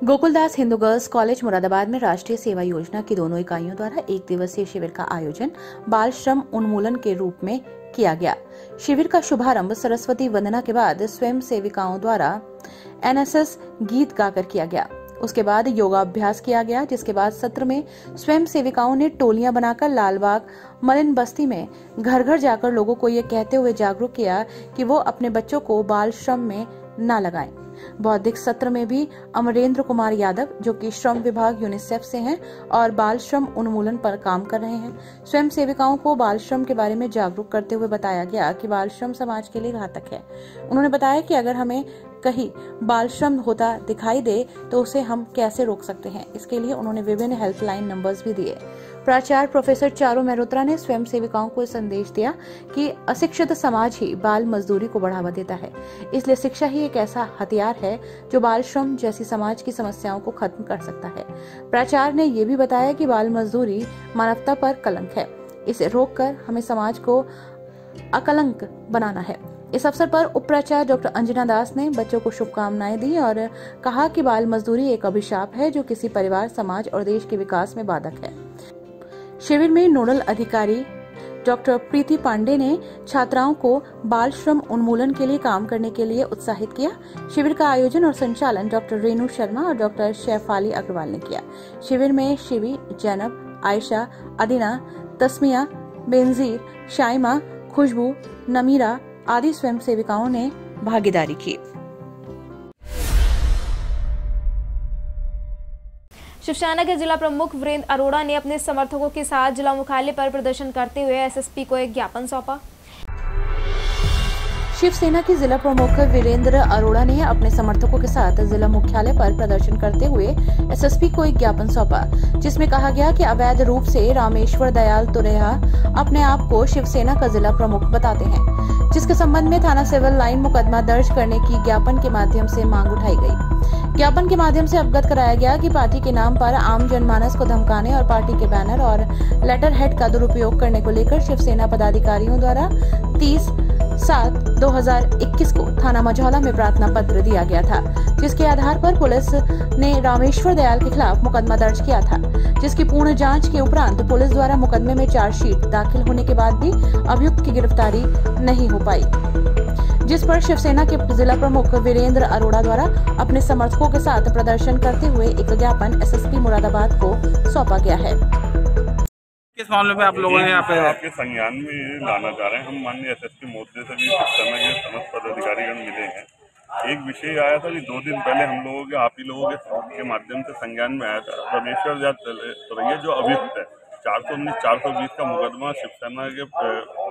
गोकुलदास हिंदू गर्ल्स कॉलेज मुरादाबाद में राष्ट्रीय सेवा योजना की दोनों इकाइयों द्वारा 1 दिवसीय शिविर का आयोजन बाल श्रम उन्मूलन के रूप में किया गया। शिविर का शुभारंभ सरस्वती वंदना के बाद स्वयं सेविकाओं द्वारा NSS गीत गाकर किया गया। उसके बाद योगाभ्यास किया गया, जिसके बाद सत्र में स्वयं सेविकाओं ने टोलियां बनाकर लालबाग मलिन बस्ती में घर घर जाकर लोगों को ये कहते हुए जागरूक किया कि वो अपने बच्चों को बाल श्रम में न लगाएं। बौद्धिक सत्र में भी अमरेंद्र कुमार यादव, जो कि श्रम विभाग यूनिसेफ से हैं और बाल श्रम उन्मूलन पर काम कर रहे हैं, स्वयं सेविकाओं को बाल श्रम के बारे में जागरूक करते हुए बताया गया कि बाल श्रम समाज के लिए घातक है। उन्होंने बताया कि अगर हमें कहीं बाल श्रम होता दिखाई दे तो उसे हम कैसे रोक सकते हैं। इसके लिए उन्होंने विभिन्न हेल्पलाइन नंबर्स भी दिए। प्राचार्य प्रोफेसर चारू मेहरोत्रा ने स्वयं सेविकाओं को संदेश दिया कि अशिक्षित समाज ही बाल मजदूरी को बढ़ावा देता है, इसलिए शिक्षा ही एक ऐसा हथियार है जो बाल श्रम जैसी समाज की समस्याओं को खत्म कर सकता है। प्राचार्य ने यह भी बताया कि बाल मजदूरी मानवता पर कलंक है, इसे रोककर हमें समाज को अकलंक बनाना है। इस अवसर पर उप प्राचार्य डॉक्टर अंजना दास ने बच्चों को शुभकामनाएं दी और कहा कि बाल मजदूरी एक अभिशाप है जो किसी परिवार, समाज और देश के विकास में बाधक है। शिविर में नोडल अधिकारी डॉक्टर प्रीति पांडे ने छात्राओं को बाल श्रम उन्मूलन के लिए काम करने के लिए उत्साहित किया। शिविर का आयोजन और संचालन डॉक्टर रेणु शर्मा और डॉक्टर शैफाली अग्रवाल ने किया। शिविर में शिवी, जैनब, आयशा, अदीना, तस्मिया, बेनजीर, शाइमा, खुशबू, नमीरा आदि स्वयं सेविकाओं ने भागीदारी की। शिवसेना के जिला प्रमुख वीरेंद्र अरोड़ा ने अपने समर्थकों के साथ जिला मुख्यालय पर प्रदर्शन करते हुए एसएसपी को एक ज्ञापन सौंपा। शिवसेना के जिला प्रमुख वीरेंद्र अरोड़ा ने अपने समर्थकों के साथ जिला मुख्यालय पर प्रदर्शन करते हुए एसएसपी को एक ज्ञापन सौंपा, जिसमें कहा गया कि अवैध रूप से रामेश्वर दयाल तुरेहा अपने आप को शिवसेना का जिला प्रमुख बताते हैं, जिसके संबंध में थाना सिविल लाइन मुकदमा दर्ज करने की ज्ञापन के माध्यम से मांग उठाई गई। ज्ञापन के माध्यम से अवगत कराया गया कि पार्टी के नाम पर आम जनमानस को धमकाने और पार्टी के बैनर और लेटर हेड का दुरुपयोग करने को लेकर शिवसेना पदाधिकारियों द्वारा 30/7/2021 को थाना मझौला में प्रार्थना पत्र दिया गया था, जिसके आधार पर पुलिस ने रामेश्वर दयाल के खिलाफ मुकदमा दर्ज किया था, जिसकी पूर्ण जांच के उपरांत पुलिस द्वारा मुकदमे में चार्जशीट दाखिल होने के बाद भी अभियुक्त की गिरफ्तारी नहीं हो पाई, जिस पर शिवसेना के जिला प्रमुख वीरेंद्र अरोड़ा द्वारा अपने समर्थकों के साथ प्रदर्शन करते हुए एक ज्ञापन एसएसपी मुरादाबाद को सौंपा गया है। किस मामले में आप लोगों ने यहाँ पे आपके संज्ञान में ये लाना चाह रहे हैं? हम माननीय एसएसपी महोदय से भी शिवसेना के समस्त पदाधिकारीगण मिले हैं। एक विषय आया था कि 2 दिन पहले हम लोगों के आप ही लोगों के माध्यम से संज्ञान में आया था रामेश्वर दयाल जो अभियुक्त है 419/420 का मुकदमा शिवसेना के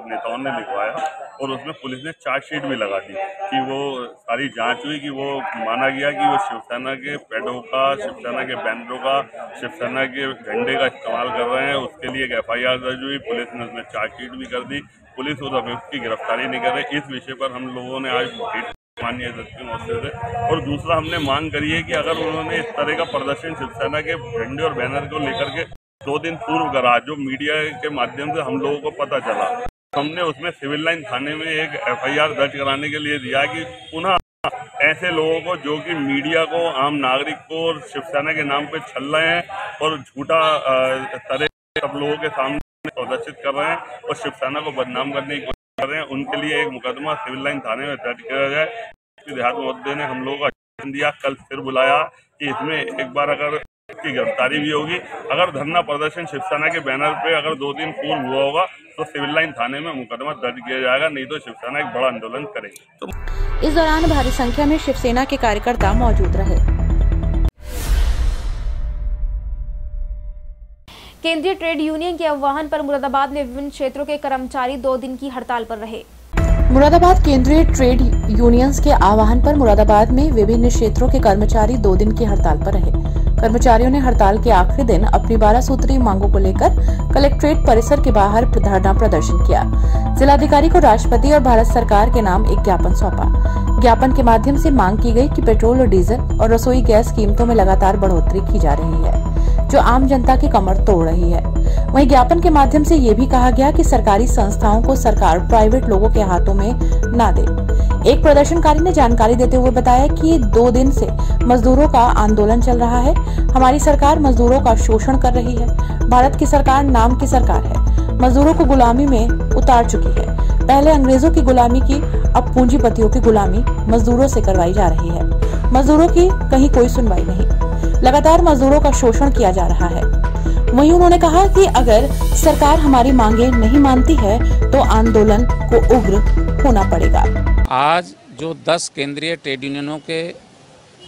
नेताओं ने लिखवाया और उसमें पुलिस ने चार्जशीट भी लगा दी कि वो सारी जांच हुई कि वो माना गया कि वो शिवसेना के पैडों का, शिवसेना के बैनरों का, शिवसेना के झंडे का इस्तेमाल कर रहे हैं। उसके लिए एक FIR दर्ज हुई, पुलिस ने उसमें चार्जशीट भी कर दी। पुलिस उस अभियुक्त की गिरफ्तारी नहीं कर रही। इस विषय पर हम लोगों ने आज माननीय एसएसपी महोदय से और दूसरा हमने मांग करी है कि अगर उन्होंने इस तरह का प्रदर्शन शिवसेना के झंडे और बैनर को लेकर के 2 दिन पूर्व करा, जो मीडिया के माध्यम से हम लोगों को पता चला, हमने उसमें सिविल लाइन थाने में एक FIR दर्ज कराने के लिए दिया कि पुनः ऐसे लोगों को जो कि मीडिया को, आम नागरिक को और शिवसेना के नाम पे छल रहे हैं और झूठा तरह सब लोगों के सामने प्रदर्शित कर रहे हैं और शिवसेना को बदनाम करने की कोशिश कर रहे हैं, उनके लिए एक मुकदमा सिविल लाइन थाने में दर्ज किया जाए। देहात महोदय ने हम लोगों को आश्वासन दिया, कल फिर बुलाया कि इसमें एक बार अगर की गिरफ्तारी भी होगी, अगर धरना प्रदर्शन शिवसेना के बैनर पे अगर 2 दिन पूर्व हुआ होगा तो सिविल लाइन थाने में मुकदमा दर्ज किया जाएगा, नहीं तो शिवसेना एक बड़ा आंदोलन करेगी। इस दौरान भारी संख्या में शिवसेना के कार्यकर्ता मौजूद रहे। केंद्रीय ट्रेड यूनियन के आह्वान पर मुरादाबाद में विभिन्न क्षेत्रों के कर्मचारी 2 दिन की हड़ताल पर रहे। मुरादाबाद केंद्रीय ट्रेड यूनियंस के आह्वान पर मुरादाबाद में विभिन्न क्षेत्रों के कर्मचारी 2 दिन की हड़ताल पर रहे। कर्मचारियों ने हड़ताल के आखिरी दिन अपनी 12 सूत्रीय मांगों को लेकर कलेक्ट्रेट परिसर के बाहर धरना प्रदर्शन किया। जिलाधिकारी को राष्ट्रपति और भारत सरकार के नाम एक ज्ञापन सौंपा। ज्ञापन के माध्यम से मांग की गई कि पेट्रोल और डीजल और रसोई गैस कीमतों में लगातार बढ़ोतरी की जा रही है, जो आम जनता की कमर तोड़ रही है। वहीं ज्ञापन के माध्यम से ये भी कहा गया कि सरकारी संस्थाओं को सरकार प्राइवेट लोगों के हाथों में न दे। एक प्रदर्शनकारी ने जानकारी देते हुए बताया कि 2 दिन से मजदूरों का आंदोलन चल रहा है। हमारी सरकार मजदूरों का शोषण कर रही है। भारत की सरकार नाम की सरकार है, मजदूरों को गुलामी में उतार चुकी है। पहले अंग्रेजों की गुलामी की, अब पूंजीपतियों की गुलामी मजदूरों से करवाई जा रही है। मजदूरों की कहीं कोई सुनवाई नहीं, लगातार मजदूरों का शोषण किया जा रहा है। वहीं उन्होंने कहा कि अगर सरकार हमारी मांगे नहीं मानती है तो आंदोलन को उग्र होना पड़ेगा। आज जो 10 केंद्रीय ट्रेड यूनियनों के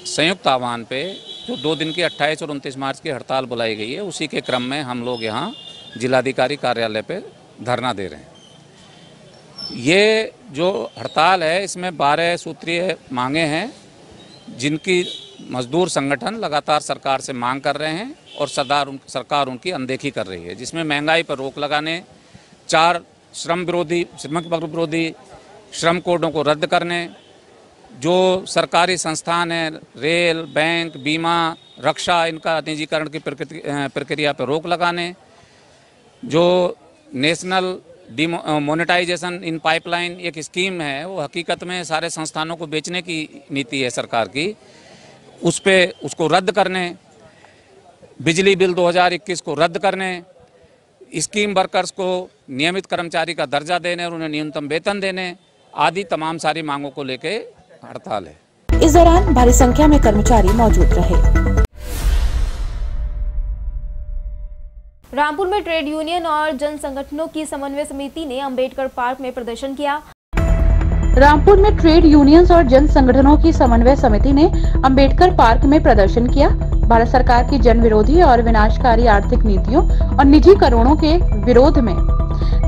संयुक्त आह्वान पे जो 2 दिन की 28 और 29 मार्च की हड़ताल बुलाई गई है, उसी के क्रम में हम लोग यहाँ जिलाधिकारी कार्यालय पे धरना दे रहे हैं। ये जो हड़ताल है इसमें 12 सूत्रीय मांगे हैं, जिनकी मजदूर संगठन लगातार सरकार से मांग कर रहे हैं और सरकार उनकी अनदेखी कर रही है, जिसमें महंगाई पर रोक लगाने, 4 श्रम विरोधी श्रम कोडों को रद्द करने, जो सरकारी संस्थान हैं रेल, बैंक, बीमा, रक्षा, इनका निजीकरण की प्रक्रिया पर रोक लगाने, जो नेशनल मोनेटाइजेशन इन पाइपलाइन एक स्कीम है, वो हकीकत में सारे संस्थानों को बेचने की नीति है सरकार की, उसको रद्द करने, बिजली बिल 2021 को रद्द करने, स्कीम वर्कर्स को नियमित कर्मचारी का दर्जा देने और उन्हें न्यूनतम वेतन देने आदि तमाम सारी मांगों को लेकर हड़ताल है। इस दौरान भारी संख्या में कर्मचारी मौजूद रहे। रामपुर में ट्रेड यूनियन और जन संगठनों की समन्वय समिति ने अंबेडकर पार्क में प्रदर्शन किया। रामपुर में ट्रेड यूनियंस और जन संगठनों की समन्वय समिति ने अंबेडकर पार्क में प्रदर्शन किया। भारत सरकार की जन विरोधी और विनाशकारी आर्थिक नीतियों और निजी करोड़ों के विरोध में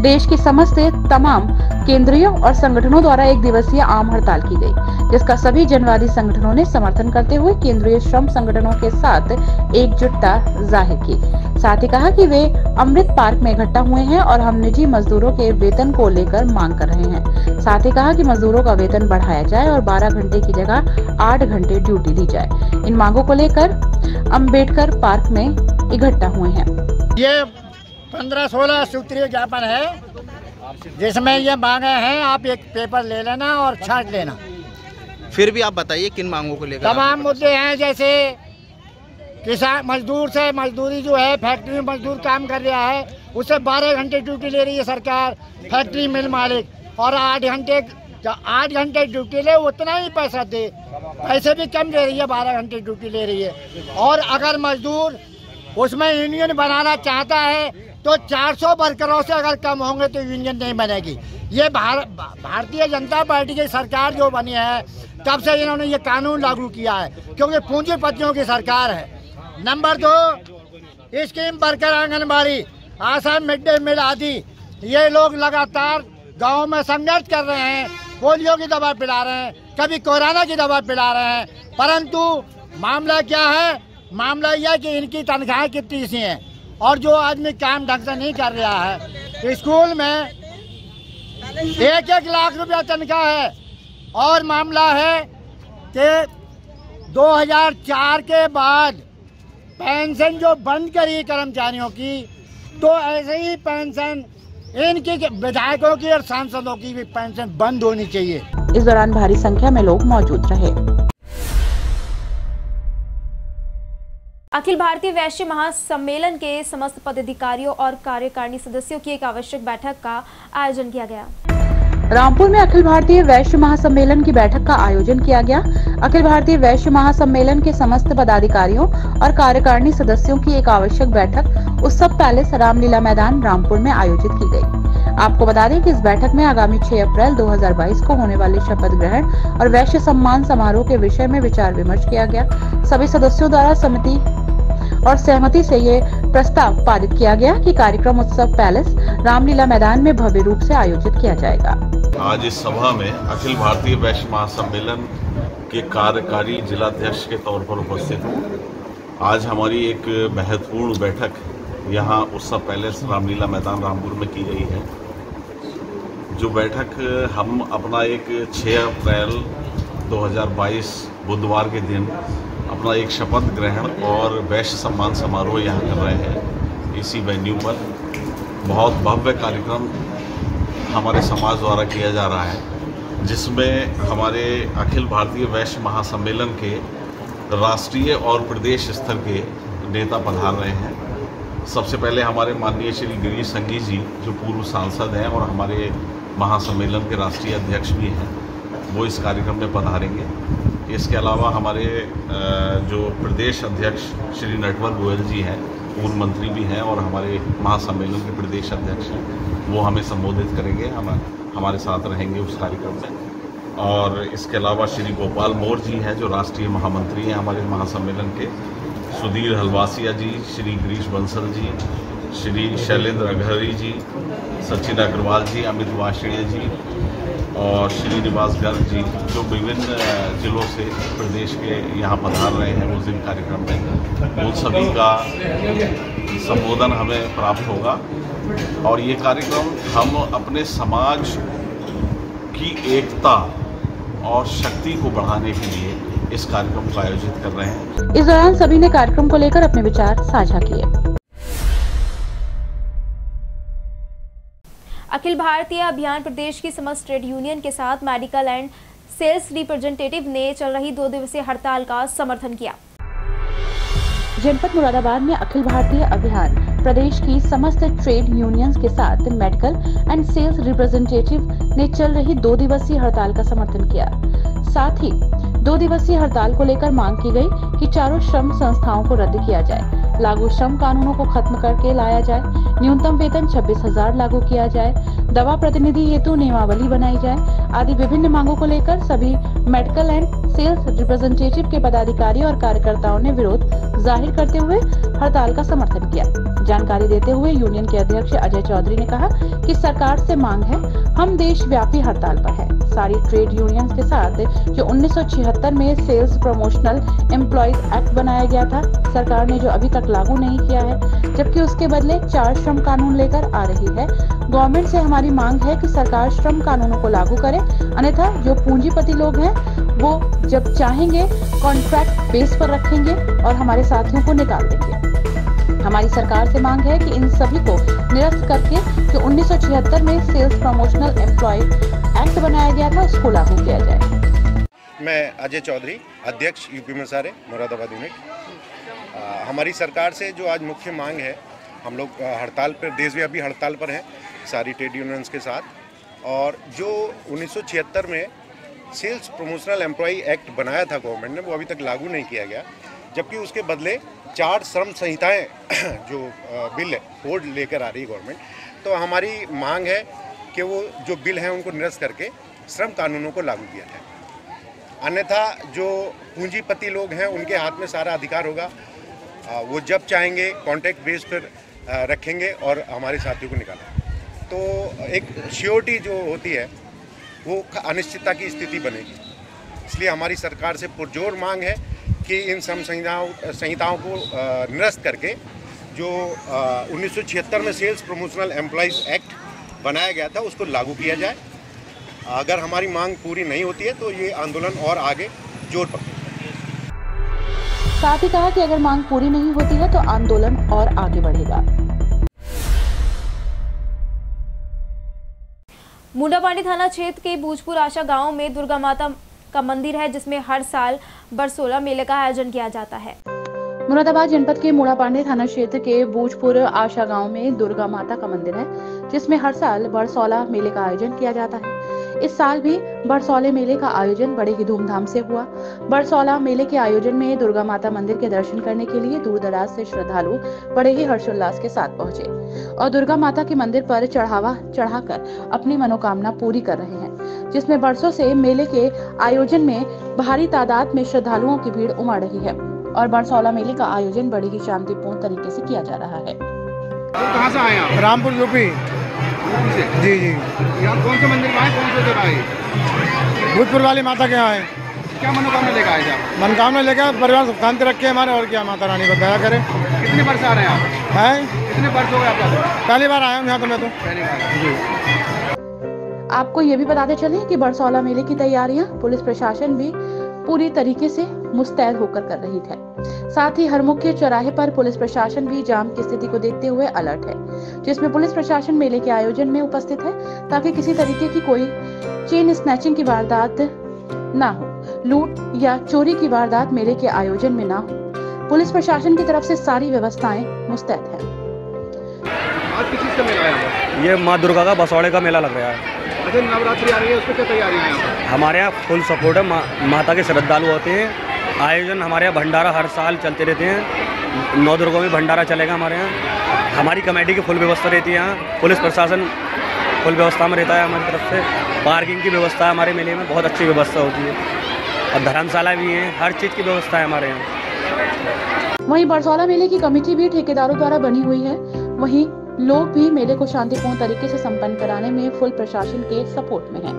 देश के समस्त तमाम केंद्रीय और संगठनों द्वारा एक दिवसीय आम हड़ताल की गई, जिसका सभी जनवादी संगठनों ने समर्थन करते हुए केंद्रीय श्रम संगठनों के साथ एकजुटता जाहिर की। साथ ही कहा कि वे अमृत पार्क में इकट्ठा हुए हैं और हम निजी मजदूरों के वेतन को लेकर मांग कर रहे हैं। साथ ही कहा कि मजदूरों का वेतन बढ़ाया जाए और 12 घंटे की जगह 8 घंटे ड्यूटी दी जाए। इन मांगों को लेकर अंबेडकर पार्क में इकट्ठा हुए हैं। ये 15-16 सूत्रीय ज्ञापन है जिसमें ये मांगे हैं, आप एक पेपर ले लेना और छांट लेना। फिर भी आप बताइए किन मांगों को लेकर? तमाम मुद्दे हैं, जैसे किसान मजदूर से मजदूरी जो है, फैक्ट्री में मजदूर काम कर रहा है उससे 12 घंटे ड्यूटी ले रही है सरकार, फैक्ट्री मिल मालिक, और 8 घंटे ड्यूटी ले उतना ही पैसा दे, पैसे भी कम दे रही है, 12 घंटे ड्यूटी ले रही है। और अगर मजदूर उसमें यूनियन बनाना चाहता है तो 400 वर्करों से अगर कम होंगे तो यूनियन नहीं बनेगी। ये भारतीय जनता पार्टी की सरकार जो बनी है तब से इन्होंने ये कानून लागू किया है, क्योंकि पूंजीपतियों की सरकार है। नंबर 2, स्कीम वर्कर, आंगनबाड़ी, आशा, मिड डे मील आदि, ये लोग लगातार गाँव में संघर्ष कर रहे हैं, पोलियो की दवा पिला रहे हैं, कभी कोरोना की दवा पिला रहे हैं, परंतु मामला क्या है? मामला यह है कि इनकी तनख्वाहें कितनी सी हैं और जो आदमी काम ढंग से नहीं कर रहा है। स्कूल में 1-1 लाख रुपया तनख्वाह है, और मामला है कि 2004 के बाद पेंशन जो बंद करी कर्मचारियों की, तो ऐसे ही पेंशन इनकी विधायकों की और सांसदों की भी पेंशन बंद होनी चाहिए। इस दौरान भारी संख्या में लोग मौजूद रहे। अखिल भारतीय वैश्य महासम्मेलन के समस्त पदाधिकारियों और कार्यकारिणी सदस्यों की एक आवश्यक बैठक का आयोजन किया गया। रामपुर में अखिल भारतीय वैश्य महासम्मेलन की बैठक का आयोजन किया गया। अखिल भारतीय वैश्य महासम्मेलन के समस्त पदाधिकारियों और कार्यकारिणी सदस्यों की एक आवश्यक बैठक उत्सव पैलेस रामलीला मैदान रामपुर में आयोजित की गई। आपको बता दें कि इस बैठक में आगामी 6 अप्रैल 2022 को होने वाले शपथ ग्रहण और वैश्य सम्मान समारोह के विषय में विचार विमर्श किया गया। सभी सदस्यों द्वारा समिति और सहमति से ये प्रस्ताव पारित किया गया कि कार्यक्रम उत्सव पैलेस रामलीला मैदान में भव्य रूप से आयोजित किया जाएगा। आज इस सभा में अखिल भारतीय वैश्य महासम्मेलन के कार्यकारी जिलाध्यक्ष के तौर पर उपस्थित हूँ। आज हमारी एक महत्वपूर्ण बैठक यहाँ उत्सव पैलेस रामलीला मैदान रामपुर में की गई है। जो बैठक हम अपना एक 6 अप्रैल 2022 बुधवार के दिन अपना एक शपथ ग्रहण और वैश्य सम्मान समारोह यहाँ कर रहे हैं। इसी वेन्यू पर बहुत भव्य कार्यक्रम हमारे समाज द्वारा किया जा रहा है, जिसमें हमारे अखिल भारतीय वैश्य महासम्मेलन के राष्ट्रीय और प्रदेश स्तर के नेता पधार रहे हैं। सबसे पहले हमारे माननीय श्री गिरीश संघी जी, जो पूर्व सांसद हैं और हमारे महासम्मेलन के राष्ट्रीय अध्यक्ष भी हैं, वो इस कार्यक्रम में पधारेंगे। इसके अलावा हमारे जो प्रदेश अध्यक्ष श्री नटवर गोयल जी हैं, पूर्व मंत्री भी हैं और हमारे महासम्मेलन के प्रदेश अध्यक्ष हैं, वो हमें संबोधित करेंगे, हम हमारे साथ रहेंगे उस कार्यक्रम में। और इसके अलावा श्री गोपाल मोर जी हैं, जो राष्ट्रीय महामंत्री हैं हमारे महासम्मेलन के, सुधीर हलवासिया जी, श्री गिरीश बंसल जी, श्री शैलेंद्र अघरी जी, सचिन अग्रवाल जी, अमित वाषणीय जी और श्रीनिवास गर्ग जी, जो विभिन्न जिलों से प्रदेश के यहाँ पधार रहे हैं उस दिन कार्यक्रम में, उन सभी का संबोधन हमें प्राप्त होगा। और ये कार्यक्रम हम अपने समाज की एकता और शक्ति को बढ़ाने के लिए इस कार्यक्रम को आयोजित कर रहे हैं। इस दौरान सभी ने कार्यक्रम को लेकर अपने विचार साझा किए। अखिल भारतीय अभियान प्रदेश की समस्त ट्रेड यूनियन के साथ मेडिकल एंड सेल्स रिप्रेजेंटेटिव ने चल रही 2 दिवसीय हड़ताल का समर्थन किया। जनपद मुरादाबाद में अखिल भारतीय अभियान प्रदेश की समस्त ट्रेड यूनियंस के साथ मेडिकल एंड सेल्स रिप्रेजेंटेटिव ने चल रही 2 दिवसीय हड़ताल का समर्थन किया। साथ ही 2 दिवसीय हड़ताल को लेकर मांग की गई कि चारों श्रम संस्थाओं को रद्द किया जाए, लागू श्रम कानूनों को खत्म करके लाया जाए, न्यूनतम वेतन 26,000 लागू किया जाए, दवा प्रतिनिधि हेतु नियमावली बनाई जाए आदि विभिन्न मांगों को लेकर सभी मेडिकल एंड सेल्स रिप्रेजेंटेटिव के पदाधिकारी और कार्यकर्ताओं ने विरोध जाहिर करते हुए हड़ताल का समर्थन किया। जानकारी देते हुए यूनियन के अध्यक्ष अजय चौधरी ने कहा कि सरकार से मांग है, हम देशव्यापी हड़ताल पर हैं। सारी ट्रेड यूनियंस के साथ जो 1976 में सेल्स प्रमोशनल एम्प्लॉयज एक्ट बनाया गया था, सरकार ने जो अभी तक लागू नहीं किया है, जबकि उसके बदले 4 श्रम कानून लेकर आ रही है। गवर्नमेंट से हमारी मांग है कि सरकार श्रम कानूनों को लागू करे, अन्यथा जो पूंजीपति लोग हैं वो जब चाहेंगे कॉन्ट्रैक्ट बेस पर रखेंगे और हमारे साथियों को निकाल देंगे। हमारी सरकार से मांग है कि इन सभी को निरस्त करके जो 1976 में सेल्स प्रमोशनल एम्प्लॉय एक्ट बनाया गया था उसको लागू किया जाए। मैं अजय चौधरी, अध्यक्ष यूपी मसारे मुरादाबाद यूनिट। हमारी सरकार से जो आज मुख्य मांग है, हम लोग हड़ताल पर, देशव्यापी हड़ताल पर हैं सारी ट्रेड यूनियंस के साथ, और जो 1976 में सेल्स प्रमोशनल एम्प्लॉय एक्ट बनाया था गवर्नमेंट ने, वो अभी तक लागू नहीं किया गया, जबकि उसके बदले 4 श्रम संहिताएं जो बिल है वो लेकर आ रही है गवर्नमेंट। तो हमारी मांग है कि वो जो बिल हैं उनको निरस्त करके श्रम कानूनों को लागू किया जाए, अन्यथा जो पूंजीपति लोग हैं उनके हाथ में सारा अधिकार होगा, वो जब चाहेंगे कॉन्ट्रैक्ट बेस पर रखेंगे और हमारे साथियों को निकालेंगे। तो एक श्योरिटी जो होती है वो अनिश्चितता की स्थिति बनेगी। इसलिए हमारी सरकार से पुरजोर मांग है कि इन श्रम संहिताओं को निरस्त करके जो 1976 में सेल्स प्रमोशनल एम्प्लॉयज एक्ट बनाया गया था उसको लागू किया जाए। अगर हमारी मांग पूरी नहीं होती है तो ये आंदोलन और आगे जोर पकड़ेगा। साथ ही कहा कि अगर मांग पूरी नहीं होती है तो आंदोलन और आगे बढ़ेगा। मुंडापांडी थाना क्षेत्र के भूजपुर आशा गांव में दुर्गा माता का मंदिर है, जिसमें हर साल बरसोला मेले का आयोजन किया जाता है। मुरादाबाद जनपद के मुंडापांडी थाना क्षेत्र के भूजपुर आशा गांव में दुर्गा माता का मंदिर है, जिसमें हर साल बरसोला मेले का आयोजन किया जाता है। इस साल भी बरसौले मेले का आयोजन बड़े ही धूमधाम से हुआ। बरसौला मेले के आयोजन में दुर्गा माता मंदिर के दर्शन करने के लिए दूर दराज से श्रद्धालु बड़े ही हर्षोल्लास के साथ पहुंचे और दुर्गा माता के मंदिर पर चढ़ावा चढ़ाकर अपनी मनोकामना पूरी कर रहे हैं, जिसमें बरसों से मेले के आयोजन में भारी तादाद में श्रद्धालुओं की भीड़ उमड़ रही है और बरसौला मेले का आयोजन बड़े ही शांतिपूर्ण तरीके से किया जा रहा है। कहाँ से आए आप? रामपुर यूपी से? जी जी। यहाँ कौन से मंदिर में आए, कौन से जगह आए? भूजपुर वाली माता के यहाँ आए। क्या मनोकामना लेकर आए आप? मनोकामना लेकर परिवार सुख शांति रखे हमारे, और क्या माता रानी बताया करे। कितने वर्ष आ रहे हैं आप? हैं? कितने वर्ष हो गए आपका? पहली बार आया हूँ यहाँ तो मैं तो। पहली बार जी। आपको ये भी बताते चले कि बरसौला मेले की तैयारियां पुलिस प्रशासन भी पूरी तरीके से मुस्तैद होकर कर रही है। साथ ही हर मुख्य चौराहे पर पुलिस प्रशासन भी जाम की स्थिति को देखते हुए अलर्ट है, जिसमें पुलिस प्रशासन मेले के आयोजन में उपस्थित है ताकि किसी तरीके की कोई चेन स्नैचिंग की वारदात ना हो, लूट या चोरी की वारदात मेले के आयोजन में ना हो। पुलिस प्रशासन की तरफ से सारी व्यवस्थाएं मुस्तैद है। आज किस चीज का मेला है? ये माँ दुर्गा का बसौड़े का मेला लग रहा है। अच्छा, नवरात्रि आ रही है, उसकी क्या तैयारियां हैं यहाँ पर? हमारे यहाँ फुल सपोर्ट है, माता के श्रद्धालु होते हैं। आयोजन हमारे यहाँ भंडारा हर साल चलते रहते हैं। 9 दुर्गों में भंडारा चलेगा हमारे यहाँ। हमारी कमेटी की फुल व्यवस्था रहती है यहाँ। पुलिस प्रशासन फुल व्यवस्था में रहता है हमारी तरफ से। पार्किंग की व्यवस्था हमारे मेले में बहुत अच्छी व्यवस्था होती है और धर्मशाला भी है, हर चीज़ की व्यवस्था है हमारे यहाँ। वहीं बरसौला मेले की कमेटी भी ठेकेदारों द्वारा बनी हुई है। वहीं लोग भी मेले को शांतिपूर्ण तरीके से संपन्न कराने में फुल प्रशासन के सपोर्ट में हैं।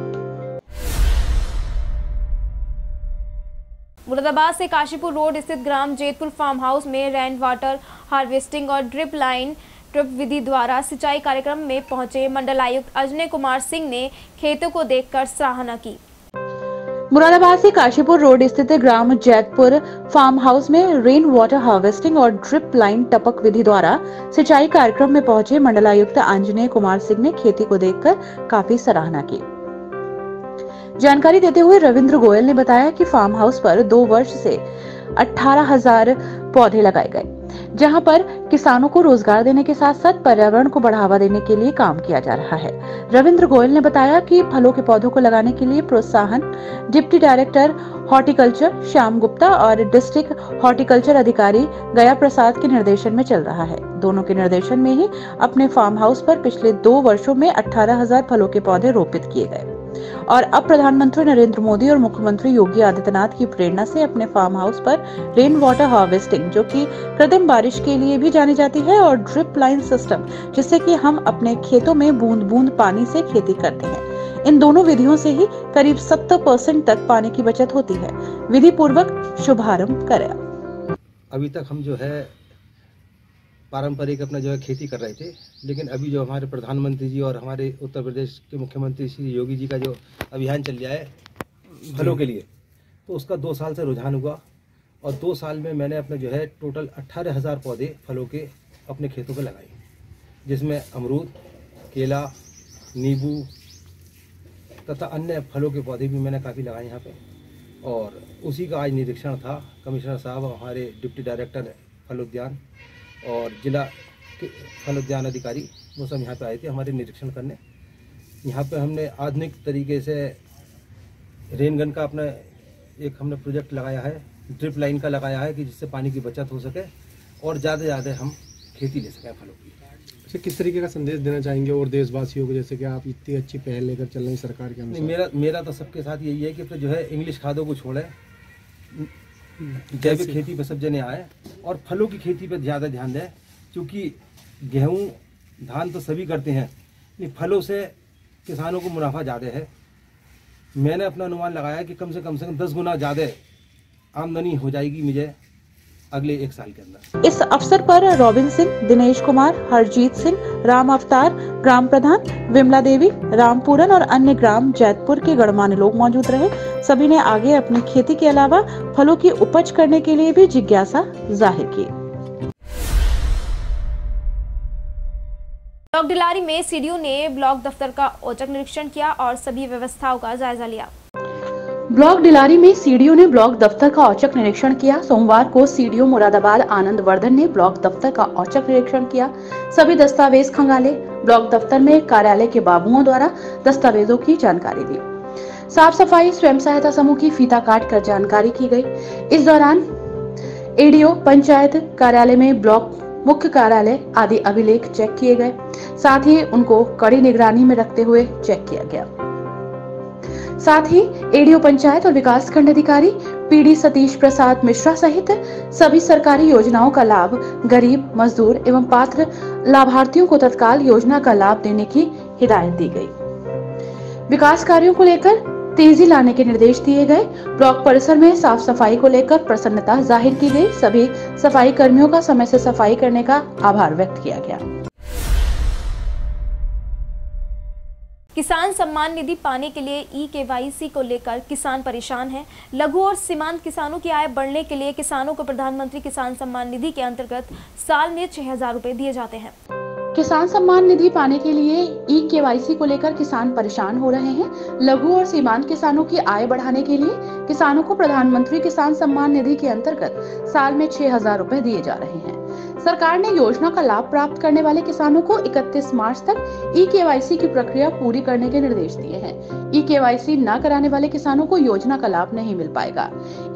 मुरादाबाद से काशीपुर रोड स्थित ग्राम जेतपुर फार्म हाउस में रेन वाटर हार्वेस्टिंग और ड्रिप लाइन ट्रिप विधि द्वारा सिंचाई कार्यक्रम में पहुंचे मंडलायुक्त अजय कुमार सिंह ने खेतों को देखकर सराहना की। मुरादाबाद से काशीपुर रोड स्थित ग्राम जैतपुर फार्म हाउस में रेन वाटर हार्वेस्टिंग और ड्रिप लाइन टपक विधि द्वारा सिंचाई कार्यक्रम में पहुंचे मंडलायुक्त अजय कुमार सिंह ने खेती को देखकर काफी सराहना की। जानकारी देते हुए रविंद्र गोयल ने बताया कि फार्म हाउस पर 2 वर्ष से 18,000 पौधे लगाए गए। जहां पर किसानों को रोजगार देने के साथ साथ पर्यावरण को बढ़ावा देने के लिए काम किया जा रहा है। रविंद्र गोयल ने बताया कि फलों के पौधों को लगाने के लिए प्रोत्साहन deputy director horticulture Shyam Gupta और डिस्ट्रिक्ट हॉर्टिकल्चर अधिकारी गया प्रसाद के निर्देशन में चल रहा है। दोनों के निर्देशन में ही अपने फार्म हाउस पर पिछले 2 वर्षों में 18,000 फलों के पौधे रोपित किए गए और अब प्रधानमंत्री नरेंद्र मोदी और मुख्यमंत्री योगी आदित्यनाथ की प्रेरणा से अपने फार्म हाउस पर रेन वाटर हार्वेस्टिंग, जो कि कृत्रिम बारिश के लिए भी जानी जाती है, और ड्रिप लाइन सिस्टम, जिससे कि हम अपने खेतों में बूंद बूंद पानी से खेती करते हैं। इन दोनों विधियों से ही करीब 70% तक पानी की बचत होती है। विधि पूर्वक शुभारंभ करें। अभी तक हम जो है पारंपरिक अपना जो है खेती कर रहे थे, लेकिन अभी जो हमारे प्रधानमंत्री जी और हमारे उत्तर प्रदेश के मुख्यमंत्री श्री योगी जी का जो अभियान चल रहा है फलों के लिए, तो उसका 2 साल से रुझान हुआ और 2 साल में मैंने अपने जो है टोटल 18,000 पौधे फलों के अपने खेतों पर लगाए, जिसमें अमरूद, केला, नींबू तथा अन्य फलों के पौधे भी मैंने काफ़ी लगाए यहाँ पे। और उसी का आज निरीक्षण था। कमिश्नर साहब, हमारे डिप्टी डायरेक्टर फल उद्यान और जिला के फल उद्यान अधिकारी, वो सब यहाँ पे आए थे हमारे निरीक्षण करने। यहाँ पे हमने आधुनिक तरीके से रेन गन का अपना एक हमने प्रोजेक्ट लगाया है, ड्रिप लाइन का लगाया है, कि जिससे पानी की बचत हो सके और ज़्यादा से ज़्यादा हम खेती ले सकें फलों की। अच्छा, किस तरीके का संदेश देना चाहेंगे और देशवासियों को, जैसे कि आप इतनी अच्छी पहल लेकर चल रहे हैं सरकार के अनुसार? मेरा तो सबके साथ यही है कि फिर जो है इंग्लिश खादों को छोड़े, जैविक खेती पर सब जने आए और फलों की खेती पर ज़्यादा ध्यान दें, क्योंकि गेहूँ धान तो सभी करते हैं, लेकिन फलों से किसानों को मुनाफा ज़्यादा है। मैंने अपना अनुमान लगाया कि कम से कम 10 गुना ज़्यादा आमदनी हो जाएगी मुझे अगले 1 साल के अंदर। इस अवसर पर रॉबिन सिंह, दिनेश कुमार, हरजीत सिंह, राम अवतार, ग्राम प्रधान विमला देवी, रामपुरन और अन्य ग्राम जैतपुर के गणमान्य लोग मौजूद रहे। सभी ने आगे अपनी खेती के अलावा फलों की उपज करने के लिए भी जिज्ञासा जाहिर की। ब्लॉक डिलारी में सीडीओ ने ब्लॉक दफ्तर का औचक निरीक्षण किया और सभी व्यवस्थाओं का जायजा लिया। ब्लॉक डिलारी में सीडीओ ने ब्लॉक दफ्तर का औचक निरीक्षण किया। सोमवार को सीडीओ मुरादाबाद आनंद वर्धन ने ब्लॉक दफ्तर का औचक निरीक्षण किया। सभी दस्तावेज खंगाले। ब्लॉक दफ्तर में कार्यालय के बाबुओं द्वारा दस्तावेजों की जानकारी दी। साफ सफाई, स्वयं सहायता समूह की फीता काट कर जानकारी की गई। इस दौरान एडीओ, पंचायत कार्यालय में ब्लॉक मुख्य कार्यालय आदि अभिलेख चेक किए गए। साथ ही उनको कड़ी निगरानी में रखते हुए चेक किया गया। साथ ही एडीओ पंचायत और विकास खंड अधिकारी पीडी सतीश प्रसाद मिश्रा सहित सभी सरकारी योजनाओं का लाभ गरीब, मजदूर एवं पात्र लाभार्थियों को तत्काल योजना का लाभ देने की हिदायत दी गई। विकास कार्यों को लेकर तेजी लाने के निर्देश दिए गए। ब्लॉक परिसर में साफ सफाई को लेकर प्रसन्नता जाहिर की गई। सभी सफाई कर्मियों का समय से सफाई करने का आभार व्यक्त किया गया। किसान सम्मान निधि पाने के लिए ई-केवाईसी को लेकर किसान परेशान हैं। लघु और सीमांत किसानों की आय बढ़ने के लिए किसानों को प्रधानमंत्री किसान सम्मान निधि के अंतर्गत साल में 6,000 रुपए दिए जाते हैं। किसान सम्मान निधि पाने के लिए ई-केवाईसी को लेकर किसान परेशान हो रहे हैं। लघु और सीमांत किसानों की आय बढ़ाने के लिए किसानों को प्रधानमंत्री किसान सम्मान निधि के अंतर्गत साल में 6,000 रुपए दिए जा रहे हैं। सरकार ने योजना का लाभ प्राप्त करने वाले किसानों को 31 मार्च तक ई-केवाईसी की प्रक्रिया पूरी करने के निर्देश दिए हैं। ई-केवाईसी न कराने वाले किसानों को योजना का लाभ नहीं मिल पाएगा।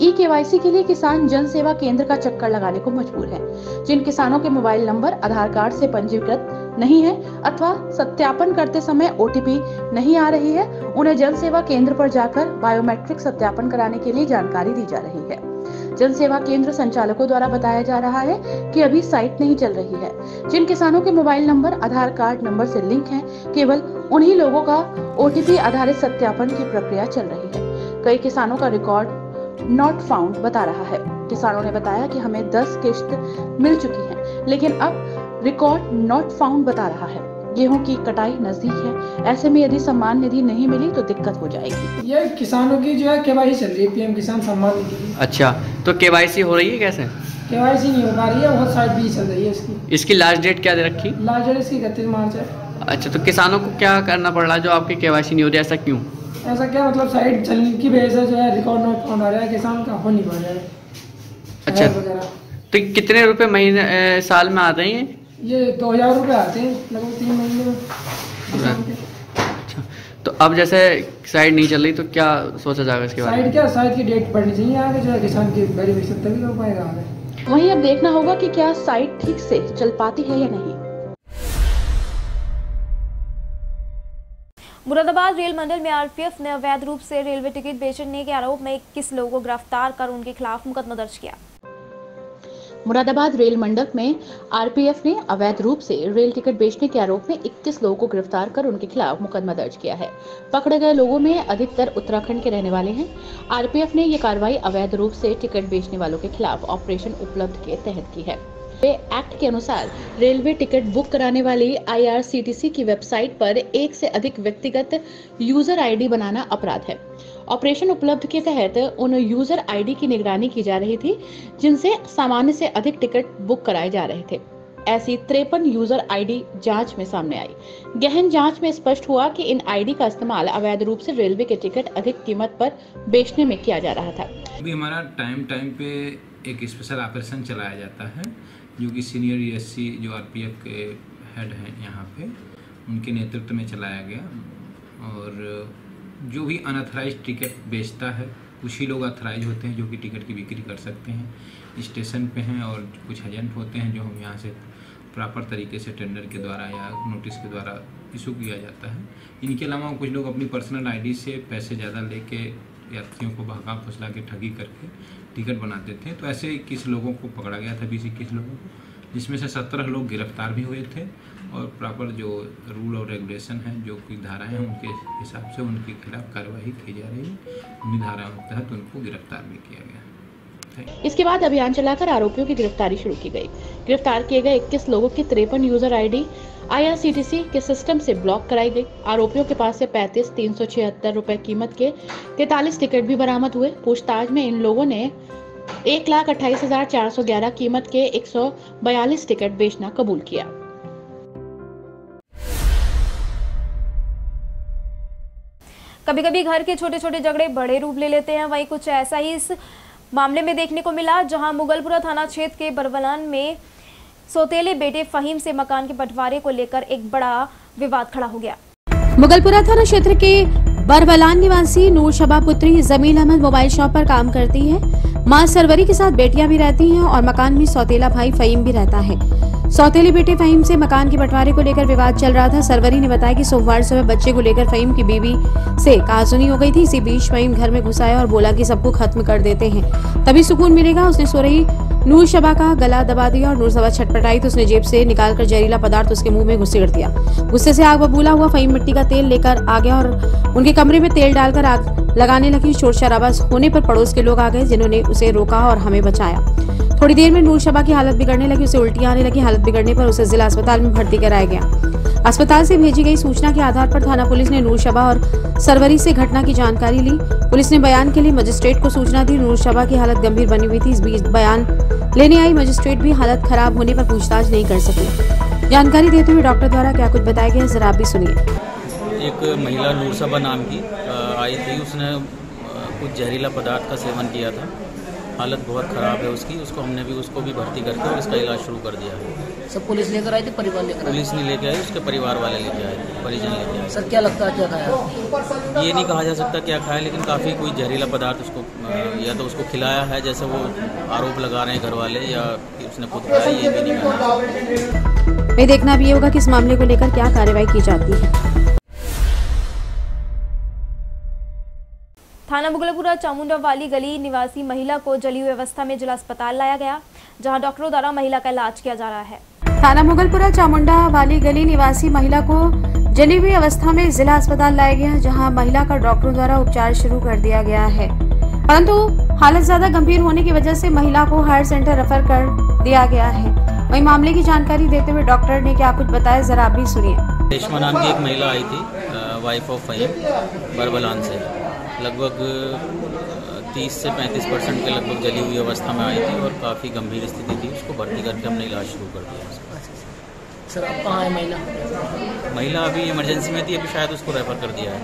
ई-केवाईसी के लिए किसान जन सेवा केंद्र का चक्कर लगाने को मजबूर है। जिन किसानों के मोबाइल नंबर आधार कार्ड से पंजीकृत नहीं है अथवा सत्यापन करते समय ओटीपी नहीं आ रही है, उन्हें जन सेवा केंद्र पर जाकर बायोमेट्रिक सत्यापन कराने के लिए जानकारी दी जा रही है। जन सेवा केंद्र संचालकों द्वारा बताया जा रहा है कि अभी साइट नहीं चल रही है। जिन किसानों के मोबाइल नंबर आधार कार्ड नंबर से लिंक हैं, केवल उन्हीं लोगों का ओटीपी आधारित सत्यापन की प्रक्रिया चल रही है। कई किसानों का रिकॉर्ड नॉट फाउंड बता रहा है। किसानों ने बताया कि हमें 10 किश्त मिल चुकी है, लेकिन अब रिकॉर्ड नॉट फाउंड बता रहा है। गेहूं की कटाई नजदीक है, ऐसे में यदि सम्मान निधि नहीं मिली तो दिक्कत हो जाएगी। ये किसानों की जो है केवाईसी चल रही है, पीएम किसान सम्मान निधि। अच्छा, तो केवाईसी हो रही है कैसे? केवाईसी नहीं हो पा रही है, बहुत साइट भी चल रही है इसकी। इसकी लास्ट डेट क्या दे रखी? लास्ट डेट इसकी 31 मार्च है। अच्छा, तो किसानों को क्या करना पड़ रहा है जो आपकी केवाईसी नहीं हो रही, ऐसा क्यों? ऐसा क्या मतलब साइट चलने की वजह से जो है रिकॉर्ड नॉट फाउंड आ रहा है, किसान का हो नहीं पा रहा है। अच्छा, तो कितने रुपए महीने साल में आते हैं ये 2000 रुपये आते हैं लगभग 3 महीने में किसान के। अच्छा, तो अब जैसे साइट नहीं चल रही तो क्या सोचा जाएगा इसके बारे में? साइट क्या, साइट की डेट बढ़नी चाहिए आगे, जो है किसान की बेनिफिट तभी हो पाएगा आगे। वहीं अब देखना होगा कि क्या साइट ठीक से चल पाती है या नहीं। मुरादाबाद रेल मंडल में आरपीएफ ने अवैध रूप से रेलवे टिकट बेचने के आरोप में 21 लोगों को गिरफ्तार कर उनके खिलाफ मुकदमा दर्ज किया। मुरादाबाद रेल मंडल में आरपीएफ ने अवैध रूप से रेल टिकट बेचने के आरोप में 21 लोगों को गिरफ्तार कर उनके खिलाफ मुकदमा दर्ज किया है। पकड़े गए लोगों में अधिकतर उत्तराखंड के रहने वाले हैं। आरपीएफ ने ये कार्रवाई अवैध रूप से टिकट बेचने वालों के खिलाफ ऑपरेशन उपलब्ध के तहत की है। एक्ट के अनुसार रेलवे टिकट बुक कराने वाली आईआरसीटीसी की वेबसाइट पर एक से अधिक व्यक्तिगत यूजर आईडी बनाना अपराध है। ऑपरेशन उपलब्ध के तहत उन यूजर आईडी की निगरानी की जा रही थी जिनसे सामान्य से अधिक टिकट बुक कराए जा रहे थे। ऐसी 53 यूजर आईडी जांच में सामने आई। गहन जांच में स्पष्ट हुआ कि इन आईडी का इस्तेमाल अवैध रूप से रेलवे के टिकट अधिक कीमत पर बेचने में किया जा रहा था। अभी हमारा टाइम पे एक स्पेशल ऑपरेशन चलाया जाता है जो कि सीनियर ईएससी जो आरपीएफ के हेड हैं यहाँ पे उनके नेतृत्व में चलाया गया। और जो भी अनऑथराइज टिकट बेचता है कुछ ही लोग ऑथराइज होते हैं जो कि टिकट की बिक्री कर सकते हैं। स्टेशन पे हैं और कुछ एजेंट होते हैं जो हम यहाँ से प्रॉपर तरीके से टेंडर के द्वारा या नोटिस के द्वारा इशू किया जाता है। इनके अलावा कुछ लोग अपनी पर्सनल आईडी से पैसे ज़्यादा लेके यात्रियों को बहका फुसला के ठगी करके टिकट बनाते थे। तो ऐसे 21 लोगों को पकड़ा गया था, 20-21 लोगों को, जिसमें से 17 लोग गिरफ्तार भी हुए थे और प्रॉपर जो रूल और रेगुलेशन है जो कि धाराएं हैं उनके हिसाब से उनके खिलाफ कार्रवाई की जा रही है। उन्हीं धाराओं के तहत उनको गिरफ्तार भी किया गया। इसके बाद अभियान चलाकर आरोपियों की गिरफ्तारी शुरू की गई। गिरफ्तार किए गए 21 लोगों की 53 यूजर आईडी आईआरसीटीसी के सिस्टम से ब्लॉक कराई गई। आरोपियों के पास से 35,376 रुपए कीमत के 43 टिकट भी बरामद हुए। पूछताछ में इन लोगों ने 1,28,411 कीमत के 142 टिकट बेचना कबूल किया। कभी कभी घर के छोटे छोटे झगड़े बड़े रूप ले लेते हैं। वहीं कुछ ऐसा ही इस मामले में देखने को मिला जहां मुगलपुरा थाना क्षेत्र के बरवलान में सौतेले बेटे फहीम से मकान के बंटवारे को लेकर एक बड़ा विवाद खड़ा हो गया। मुगलपुरा थाना क्षेत्र के बरवलान निवासी नूर शबा पुत्री जमील अहमद मोबाइल शॉप पर काम करती है। मां सरवरी के साथ बेटियां भी रहती हैं और मकान में सौतेला भाई फहीम भी रहता है। सौतेले बेटे फहीम से मकान के बंटवारे को लेकर विवाद चल रहा था। सरवरी ने बताया कि सोमवार सुबह बच्चे को लेकर फहीम की बीवी से कहासुनी हो गई थी। इसी बीच फहीम घर में घुस आया और बोला कि सबको खत्म कर देते हैं तभी सुकून मिलेगा। उसने सो रही नूर शबा का गला दबा दिया और नूर शबा छटपटाई तो उसने जेब से निकालकर जहरीला पदार्थ उसके मुंह में घुसेड़ दिया। गुस्से से आग बबूला हुआ फहीम मिट्टी का तेल लेकर आ गया और उनके कमरे में तेल डालकर आग लगाने लगी। शोर शराबा होने पर पड़ोस के लोग आ गए जिन्होंने उसे रोका और हमें बचाया। थोड़ी देर में नूर शबा की हालत बिगड़ने लगी, उसे उल्टियां आने लगी। हालत बिगड़ने पर उसे जिला अस्पताल में भर्ती कराया गया। अस्पताल से भेजी गई सूचना के आधार पर थाना पुलिस ने नूर शबा और सरवरी से घटना की जानकारी ली। पुलिस ने बयान के लिए मजिस्ट्रेट को सूचना दी। नूर शबा की हालत गंभीर बनी हुई थी। इस बीच बयान लेने आई मजिस्ट्रेट भी हालत खराब होने पर पूछताछ नहीं कर सकी। जानकारी देते हुए डॉक्टर द्वारा क्या कुछ बताया गया जरा आप भी सुनिए। एक महिला नूर शबा नाम की आई थी, उसने कुछ जहरीला पदार्थ का सेवन किया था। हालत बहुत ख़राब है उसकी, हमने भी उसको भी भर्ती करके और इसका इलाज शुरू कर दिया है। सब पुलिस लेकर आई थी, परिवार लेकर? पुलिस नहीं लेके आई, उसके परिवार वाले लेके आए, परिजन लेके आए। सर क्या लगता है क्या खाया? ये नहीं कहा जा सकता क्या खाया, लेकिन काफ़ी कोई जहरीला पदार्थ उसको या तो उसको खिलाया है जैसे वो आरोप लगा रहे हैं घर वाले, या उसने खुद खाया, ये भी नहीं कहा। मैं देखना भी ये होगा कि इस मामले को लेकर क्या कार्रवाई की जाती है। थाना मुगलपुरा चामुंडा वाली गली निवासी महिला को जली हुई अवस्था में जिला अस्पताल लाया गया, जहां डॉक्टरों द्वारा महिला का इलाज किया जा रहा है। थाना मुगलपुरा चामुंडा वाली गली निवासी महिला को जली हुई अवस्था में जिला अस्पताल लाया गया, जहां महिला का डॉक्टरों द्वारा उपचार शुरू कर दिया गया है, परंतु हालत ज्यादा गंभीर होने की वजह से महिला को हायर सेंटर रेफर कर दिया गया है। वहीं मामले की जानकारी देते हुए डॉक्टर ने क्या कुछ बताया जरा आप भी सुनिए। रेशमा नाम की एक महिला आई थी, वाइफ ऑफ फहीम, बरबलान से। लगभग 30 से 35% के लगभग जली हुई अवस्था में आई थी और काफ़ी गंभीर स्थिति थी। उसको भर्ती करके हमने इलाज शुरू कर दिया। सर अब कहाँ है महिला? महिला अभी इमरजेंसी में थी, अभी शायद उसको रेफर कर दिया है।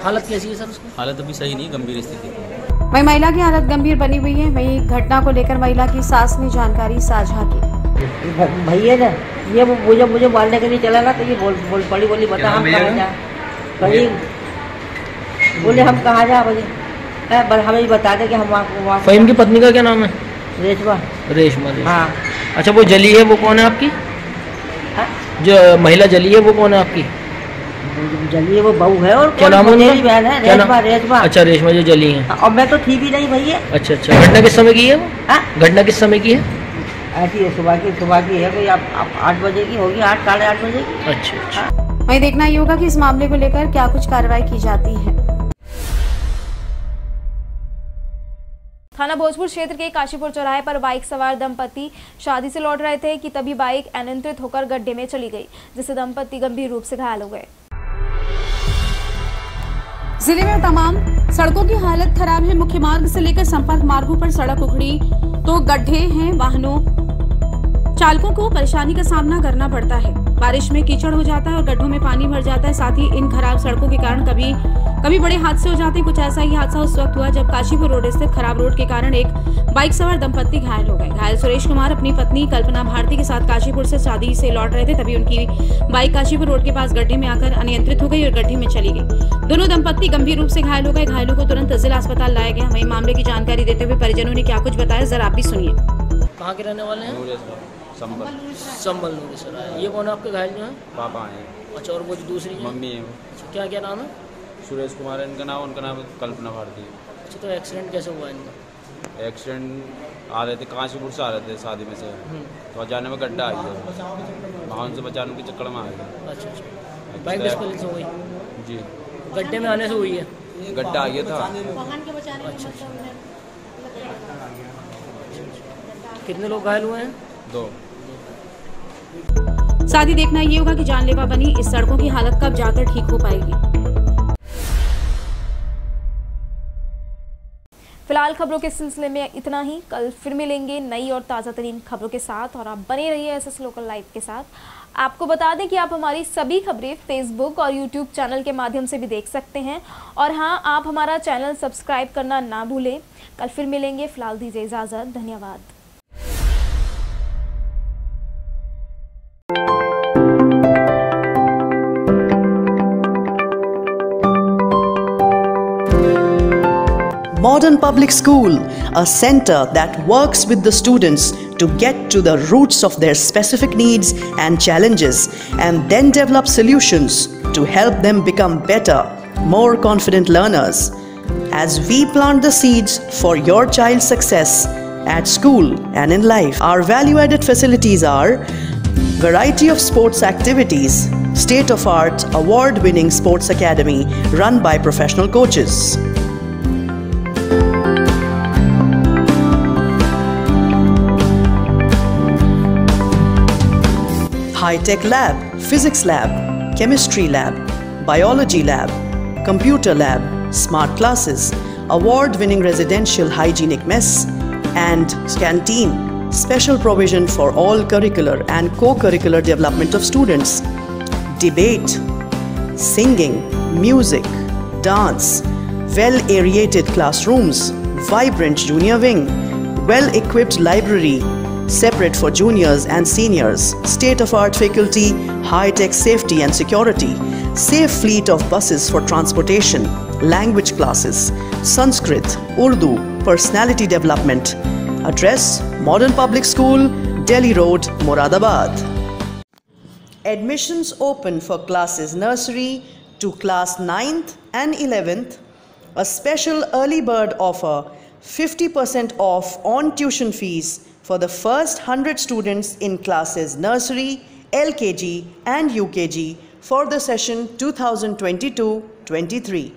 हालत कैसी है सर उसकी? हालत अभी सही नहीं, गंभीर स्थिति। वहीं महिला की हालत गंभीर बनी हुई है। वहीं घटना को लेकर महिला की सास ने जानकारी साझा की। भैया ना ये मुझे मारने के लिए चला ना, तो ये बोली बता हम कहाँ जा, कहीं बोले हम कहाँ जा, बोले हमें बता दे कि हम वहाँ। फहीम की पत्नी का क्या नाम है? रेशमा। रेशमा। हाँ। अच्छा, वो जली है वो कौन है आपकी? जो महिला जली है वो कौन है आपकी? जली है वो बहू है। और क्या नाम है? मेरी बहन है रेशमा। रेशमा। अच्छा, रेशमा जो जली है। और मैं तो थी भी नहीं भैया। अच्छा अच्छा, घटना किस समय की है वो? घटना किस समय की है? ऐसी है, सुबह की है, कोई आप 8 बजे की होगी, 8 साढ़े 8 बजे की। अच्छा अच्छा। वहीं देखना ये होगा कि इस मामले को लेकर क्या कुछ कार्रवाई की जाती है। थाना भोजपुर क्षेत्र के काशीपुर चौराहे पर बाइक सवार दंपति शादी से लौट रहे थे कि तभी बाइक अनियंत्रित होकर गड्ढे में चली गई, जिससे दंपति गंभीर रूप से घायल हो गए। जिले में तमाम सड़कों की हालत खराब है। मुख्य मार्ग से लेकर संपर्क मार्गों पर सड़क उखड़ी तो गड्ढे हैं। वाहनों चालकों को परेशानी का सामना करना पड़ता है। बारिश में कीचड़ हो जाता है और गड्ढों में पानी भर जाता है। साथ ही इन खराब सड़कों के कारण कभी बड़े हादसे हो जाते हैं। कुछ ऐसा ही हादसा उस वक्त हुआ जब काशीपुर रोड स्थित खराब रोड के कारण एक बाइक सवार दंपत्ति घायल हो गए। घायल सुरेश कुमार अपनी पत्नी कल्पना भारती के साथ काशीपुर से शादी से लौट रहे थे, तभी उनकी बाइक काशीपुर रोड के पास गड्ढे में आकर अनियंत्रित हो गई और गड्ढे में चली गई। दोनों दंपत्ति गंभीर रूप से घायल हो गए। घायलों को तुरंत जिला अस्पताल लाया गया। वहीं मामले की जानकारी देते हुए परिजनों ने क्या कुछ बताया, जरा आप भी सुनिए। कहाँ के रहने वाले हैं? संबल सर। ये कौन है आपके घायल जो है? पापा हैं। अच्छा, और वो जो दूसरी मम्मी है। क्या क्या नाम है? सुरेश कुमार है इनका नाम, उनका नाम कल्पना भारती। अच्छा, तो एक्सीडेंट कैसे हुआ इनका? एक्सीडेंट आ रहे थे काशीपुर से, आ रहे थे शादी में से, तो जाने में गड्ढा आ गया, वहाँ उनसे बचाने के चक्कर में आ गया। अच्छा अच्छा। बाइक डिस्प्लेस हो गई? जी। गड्ढे में आने से हुई है? गड्ढा आ गया था। अच्छा। कितने लोग घायल हुए हैं? 2। साथ ही देखना ये होगा कि जानलेवा बनी इस सड़कों की हालत कब जाकर ठीक हो पाएगी। फिलहाल खबरों के सिलसिले में इतना ही। कल फिर मिलेंगे नई और ताज़ा तरीन खबरों के साथ, और आप बने रहिए एसएस लोकल लाइव के साथ। आपको बता दें कि आप हमारी सभी खबरें फेसबुक और यूट्यूब चैनल के माध्यम से भी देख सकते हैं, और हाँ, आप हमारा चैनल सब्सक्राइब करना ना भूलें। कल फिर मिलेंगे, फिलहाल दीजिए इजाज़त। धन्यवाद। Modern Public School, a center that works with the students to get to the roots of their specific needs and challenges, and then develop solutions to help them become better, more confident learners. As we plant the seeds for your child's success at school and in life, our value-added facilities are variety of sports activities, state-of-art, award-winning sports academy run by professional coaches. High-tech lab, physics lab, chemistry lab, biology lab, computer lab, smart classes, award-winning residential hygienic mess, and canteen. Special provision for all curricular and co-curricular development of students. Debate, singing, music, dance, well-aerated classrooms, vibrant junior wing, well-equipped library, separate for juniors and seniors, state-of-art faculty, high-tech safety and security, safe fleet of buses for transportation, language classes, Sanskrit, Urdu, personality development. Address: Modern Public School, Delhi Road, Moradabad. Admissions open for classes nursery to class 9th and 11th. A special early bird offer, 50% off on tuition fees for the first 100 students in classes nursery, LKG and UKG for the session 2022-23.